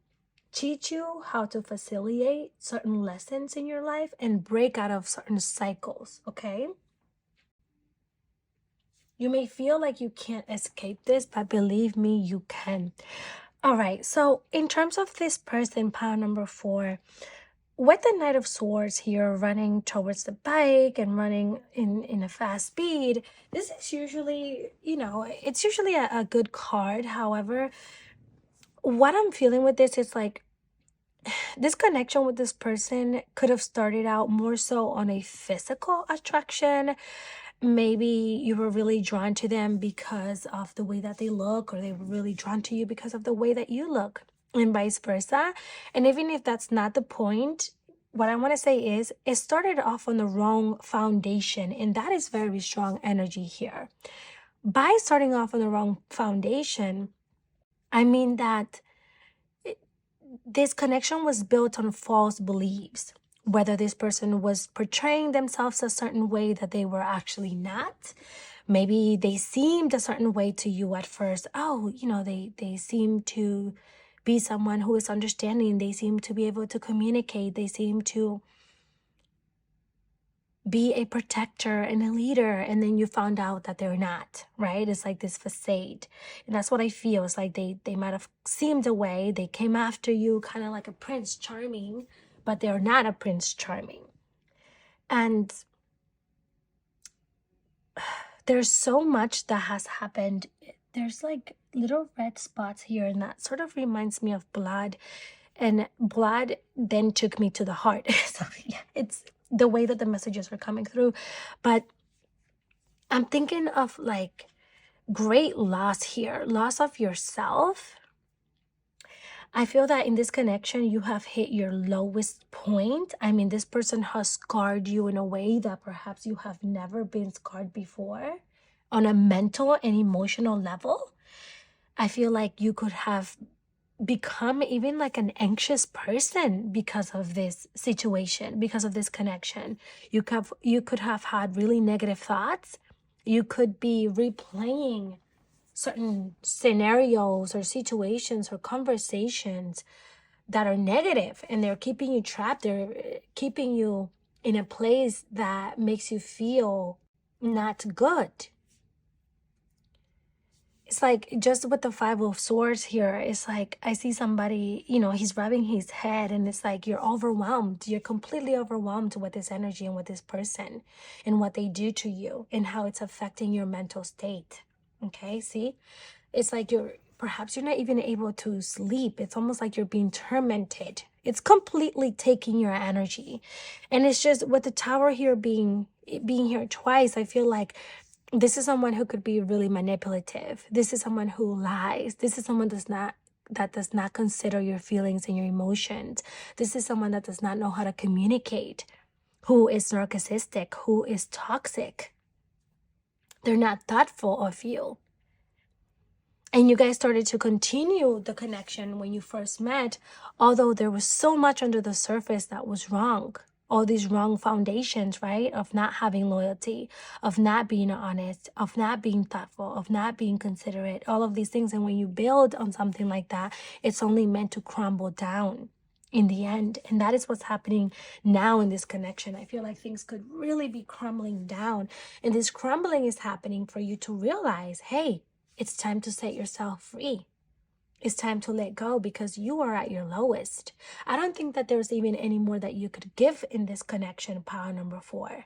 teach you how to facilitate certain lessons in your life and break out of certain cycles, okay? You may feel like you can't escape this, but believe me, you can. All right, so in terms of this person, pile number 4, with the Knight of Swords here running towards the bike and running in a fast speed, this is usually, it's usually a good card. However, what I'm feeling with this is like, this connection with this person could have started out more so on a physical attraction. Maybe you were really drawn to them because of the way that they look, or they were really drawn to you because of the way that you look, and vice versa. And even if that's not the point, what I want to say is it started off on the wrong foundation, and that is very strong energy here. By starting off on the wrong foundation, I mean that this connection was built on false beliefs, whether this person was portraying themselves a certain way that they were actually not. Maybe they seemed a certain way to you at first. They seem to be someone who is understanding. They seem to be able to communicate. They seem to be a protector and a leader. And then you found out that they're not, right? It's like this facade. And that's what I feel. It's like they might have seemed a way. They came after you kind of like a Prince Charming, but they're not a Prince Charming. And there's so much that has happened. There's like little red spots here, and that sort of reminds me of blood. And blood then took me to the heart. So yeah, it's the way that the messages were coming through. But I'm thinking of like great loss here, loss of yourself. I feel that in this connection, you have hit your lowest point. I mean, this person has scarred you in a way that perhaps you have never been scarred before on a mental and emotional level. I feel like you could have become even like an anxious person because of this situation, because of this connection. You could have had really negative thoughts. You could be replaying certain scenarios or situations or conversations that are negative, and they're keeping you trapped. They're keeping you in a place that makes you feel not good. It's like just with the Five of Swords here, it's like I see somebody, he's rubbing his head, and it's like you're overwhelmed. You're completely overwhelmed with this energy and with this person and what they do to you and how it's affecting your mental state. Okay, see? It's like perhaps you're not even able to sleep. It's almost like you're being tormented. It's completely taking your energy. And it's just with the Tower here being here twice, I feel like this is someone who could be really manipulative. This is someone who lies. This is someone that does not consider your feelings and your emotions. This is someone that does not know how to communicate, who is narcissistic, who is toxic. They're not thoughtful of you. And you guys started to continue the connection when you first met, although there was so much under the surface that was wrong. All these wrong foundations, right? Of not having loyalty, of not being honest, of not being thoughtful, of not being considerate, all of these things. And when you build on something like that, it's only meant to crumble down in the end. And that is what's happening now in this connection. I feel like things could really be crumbling down. And this crumbling is happening for you to realize, hey, it's time to set yourself free. It's time to let go because you are at your lowest. I don't think that there's even any more that you could give in this connection, power number 4.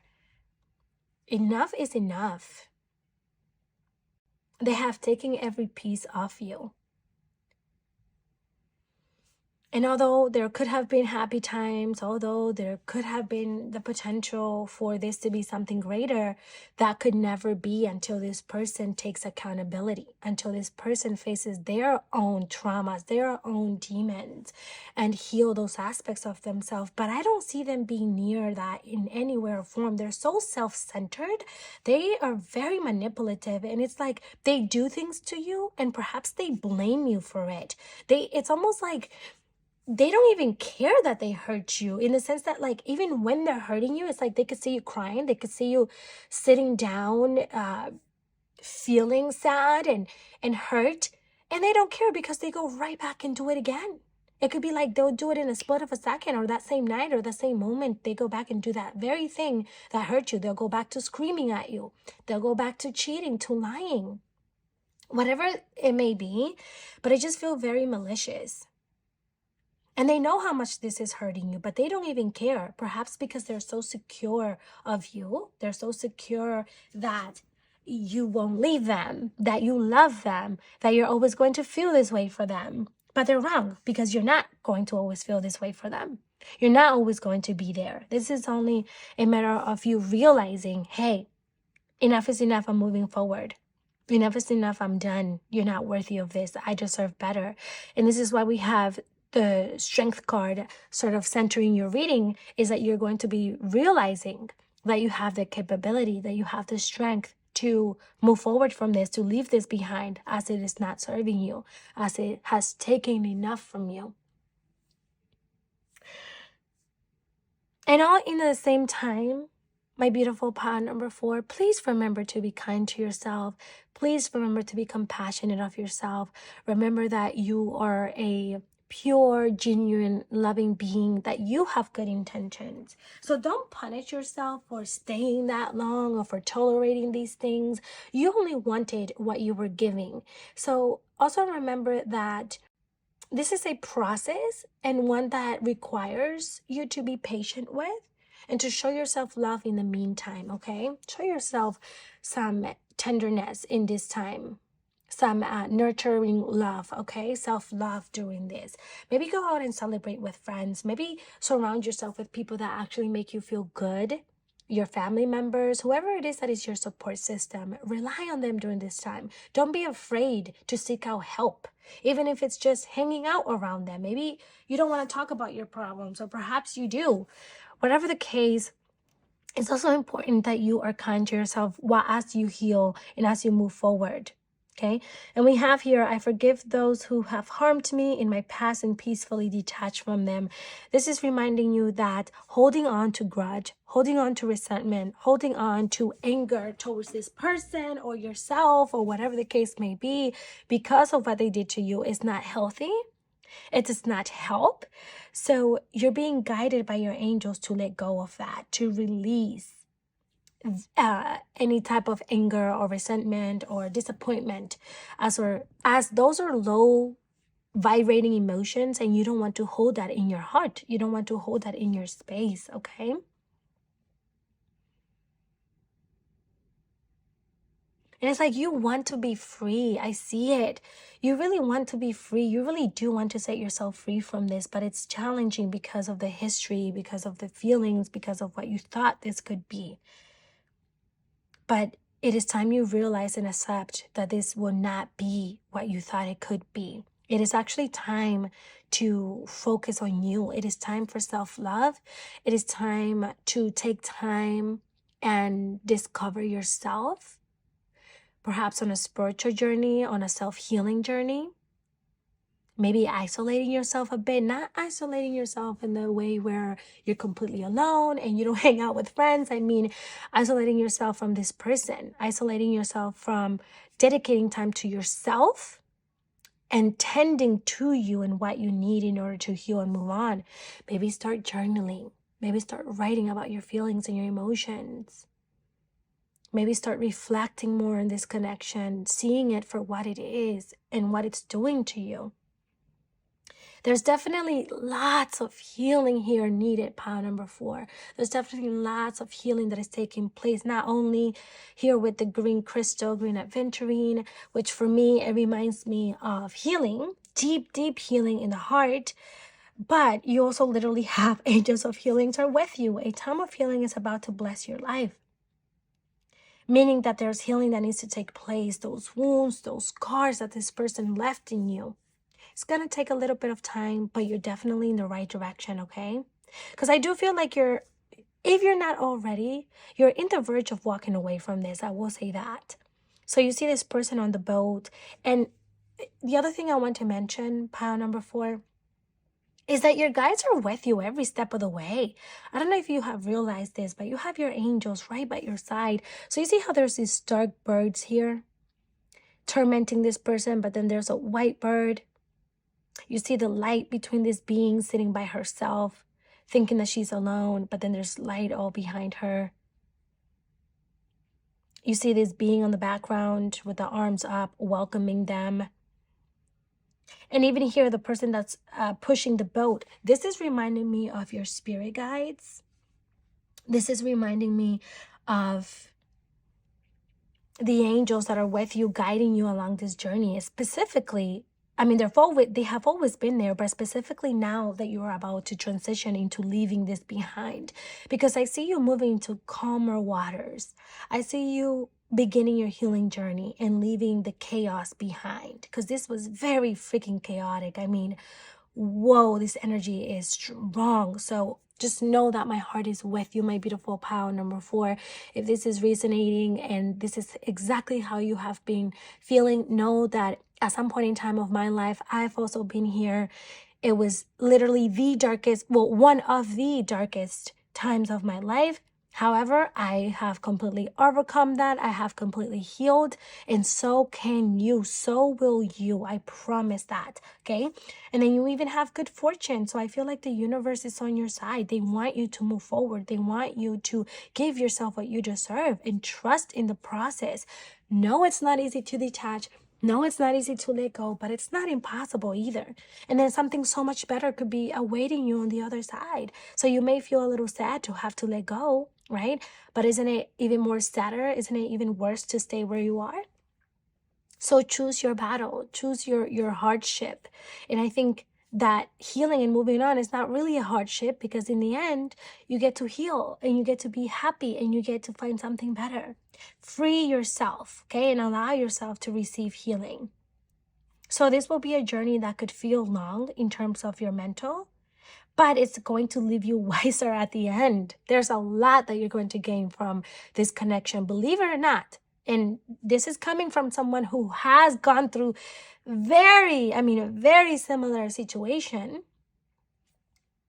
Enough is enough. They have taken every piece of you. And although there could have been happy times, although there could have been the potential for this to be something greater, that could never be until this person takes accountability, until this person faces their own traumas, their own demons, and heal those aspects of themselves. But I don't see them being near that in any way or form. They're so self-centered. They are very manipulative, and it's like they do things to you, and perhaps they blame you for it. It's almost like they don't even care that they hurt you, in the sense that, like, even when they're hurting you, it's like they could see you crying, they could see you sitting down, feeling sad and hurt, and they don't care because they go right back and do it again. It could be like they'll do it in a split of a second, or that same night, or the same moment, they go back and do that very thing that hurt you. They'll go back to screaming at you. They'll go back to cheating, to lying, whatever it may be. But I just feel very malicious. And they know how much this is hurting you, but they don't even care. Perhaps because they're so secure of you. They're so secure that you won't leave them, that you love them, that you're always going to feel this way for them. But they're wrong, because you're not going to always feel this way for them. You're not always going to be there. This is only a matter of you realizing, hey, enough is enough. I'm moving forward. Enough is enough. I'm done. You're not worthy of this. I deserve better. And this is why we have the Strength card sort of centering your reading, is that you're going to be realizing that you have the capability, that you have the strength to move forward from this, to leave this behind, as it is not serving you, as it has taken enough from you. And all in the same time, my beautiful power number 4, please remember to be kind to yourself. Please remember to be compassionate of yourself. Remember that you are a pure, genuine, loving being, that you have good intentions. So don't punish yourself for staying that long or for tolerating these things. You only wanted what you were giving. So also remember that this is a process, and one that requires you to be patient with and to show yourself love in the meantime, okay? Show yourself some tenderness in this time, some nurturing love, okay? Self-love during this. Maybe go out and celebrate with friends. Maybe surround yourself with people that actually make you feel good. Your family members, whoever it is that is your support system, rely on them during this time. Don't be afraid to seek out help, even if it's just hanging out around them. Maybe you don't want to talk about your problems, or perhaps you do. Whatever the case, it's also important that you are kind to yourself as you heal and as you move forward. Okay, and we have here, I forgive those who have harmed me in my past and peacefully detach from them. This is reminding you that holding on to grudge, holding on to resentment, holding on to anger towards this person or yourself or whatever the case may be because of what they did to you is not healthy. It does not help. So you're being guided by your angels to let go of that, to release any type of anger or resentment or disappointment, as those are low vibrating emotions, and you don't want to hold that in your heart. You don't want to hold that in your space, okay? And it's like you want to be free. I see it. You really want to be free. You really do want to set yourself free from this, but it's challenging because of the history, because of the feelings, because of what you thought this could be. But it is time you realize and accept that this will not be what you thought it could be. It is actually time to focus on you. It is time for self-love. It is time to take time and discover yourself, perhaps on a spiritual journey, on a self-healing journey. Maybe isolating yourself a bit, not isolating yourself in the way where you're completely alone and you don't hang out with friends. I mean, isolating yourself from this person, isolating yourself from dedicating time to yourself and tending to you and what you need in order to heal and move on. Maybe start journaling. Maybe start writing about your feelings and your emotions. Maybe start reflecting more on this connection, seeing it for what it is and what it's doing to you. There's definitely lots of healing here needed, pile number 4. There's definitely lots of healing that is taking place, not only here with the green crystal, green aventurine, which for me, it reminds me of healing, deep, deep healing in the heart. But you also literally have angels of healing are with you. A time of healing is about to bless your life. Meaning that there's healing that needs to take place, those wounds, those scars that this person left in you. It's going to take a little bit of time, but you're definitely in the right direction, okay? Because I do feel like if you're not already, you're in the verge of walking away from this. I will say that. So you see this person on the boat. And the other thing I want to mention, pile number 4, is that your guides are with you every step of the way. I don't know if you have realized this, but you have your angels right by your side. So you see how there's these dark birds here tormenting this person, but then there's a white bird. You see the light between this being sitting by herself, thinking that she's alone, but then there's light all behind her. You see this being on the background with the arms up, welcoming them. And even here, the person that's pushing the boat, this is reminding me of your spirit guides. This is reminding me of the angels that are with you, guiding you along this journey. Specifically, I mean, they have always been there, but specifically now that you are about to transition into leaving this behind. Because I see you moving into calmer waters. I see you beginning your healing journey and leaving the chaos behind. Because this was very freaking chaotic. I mean, whoa, this energy is strong. So just know that my heart is with you, my beautiful pile number 4. If this is resonating and this is exactly how you have been feeling, know that at some point in time of my life, I've also been here. It was literally one of the darkest times of my life. However, I have completely overcome that. I have completely healed, and so can you. So will you. I promise that. Okay. And then you even have good fortune. So I feel like the universe is on your side. They want you to move forward. They want you to give yourself what you deserve and trust in the process. No, it's not easy to detach. No, it's not easy to let go, but it's not impossible either. And then something so much better could be awaiting you on the other side. So you may feel a little sad to have to let go, right? But isn't it even more sadder? Isn't it even worse to stay where you are? So choose your battle, choose your hardship. And I think that healing and moving on is not really a hardship, because in the end, you get to heal and you get to be happy and you get to find something better. Free yourself, okay? And allow yourself to receive healing. So this will be a journey that could feel long in terms of your mental, but it's going to leave you wiser at the end. There's a lot that you're going to gain from this connection, believe it or not. And this is coming from someone who has gone through a very similar situation.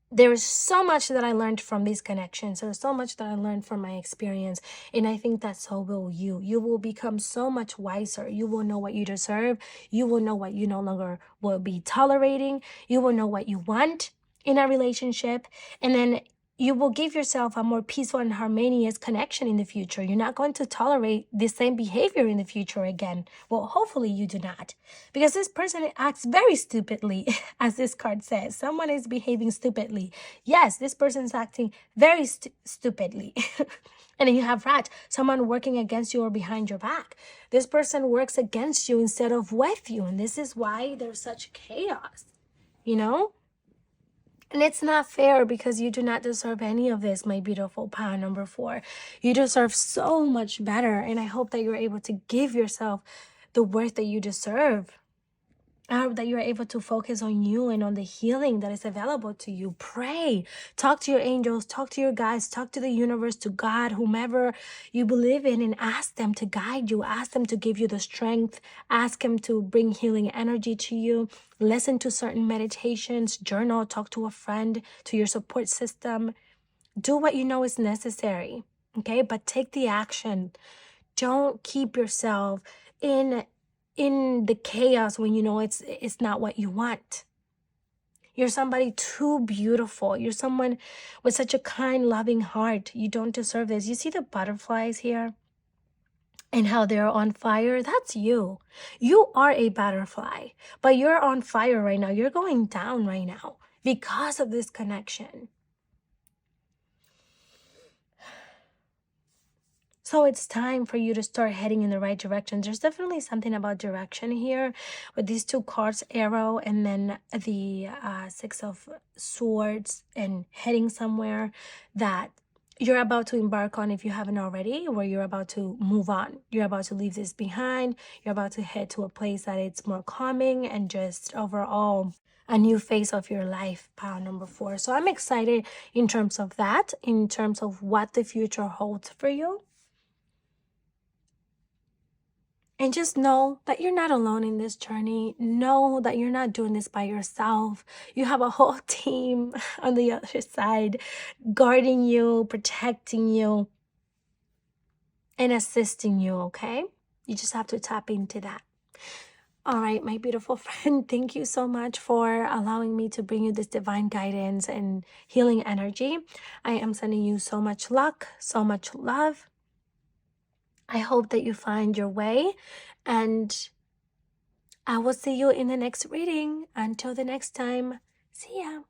There is so much that I learned from these connections. There's so much that I learned from my experience. And I think that so will you. You will become so much wiser. You will know what you deserve. You will know what you no longer will be tolerating. You will know what you want in a relationship. And then you will give yourself a more peaceful and harmonious connection in the future. You're not going to tolerate the same behavior in the future again. Well, hopefully you do not. Because this person acts very stupidly, as this card says. Someone is behaving stupidly. Yes, this person is acting very stupidly. And then you have rat, someone working against you or behind your back. This person works against you instead of with you. And this is why there's such chaos, you know? And it's not fair because you do not deserve any of this, my beautiful pile number 4. You deserve so much better. And I hope that you're able to give yourself the worth that you deserve. I hope that you're able to focus on you and on the healing that is available to you. Pray. Talk to your angels. Talk to your guides. Talk to the universe, to God, whomever you believe in, and ask them to guide you. Ask them to give you the strength. Ask them to bring healing energy to you. Listen to certain meditations. Journal. Talk to a friend, to your support system. Do what you know is necessary. Okay? But take the action. Don't keep yourself in the chaos when you know it's not what you want. You're somebody too beautiful. You're someone with such a kind, loving heart. You don't deserve this. You see the butterflies here and how they're on fire? That's you. You are a butterfly, but you're on fire right now. You're going down right now because of this connection. So it's time for you to start heading in the right direction. There's definitely something about direction here with these 2 cards, arrow, and then the 6 of swords, and heading somewhere that you're about to embark on if you haven't already, where you're about to move on. You're about to leave this behind. You're about to head to a place that it's more calming and just overall a new phase of your life, pile number 4. So I'm excited in terms of that, in terms of what the future holds for you. And just know that you're not alone in this journey. Know that you're not doing this by yourself. You have a whole team on the other side guarding you, protecting you, and assisting you, okay? You just have to tap into that. All right, my beautiful friend, thank you so much for allowing me to bring you this divine guidance and healing energy. I am sending you so much luck, so much love. I hope that you find your way, and I will see you in the next reading. Until the next time, see ya.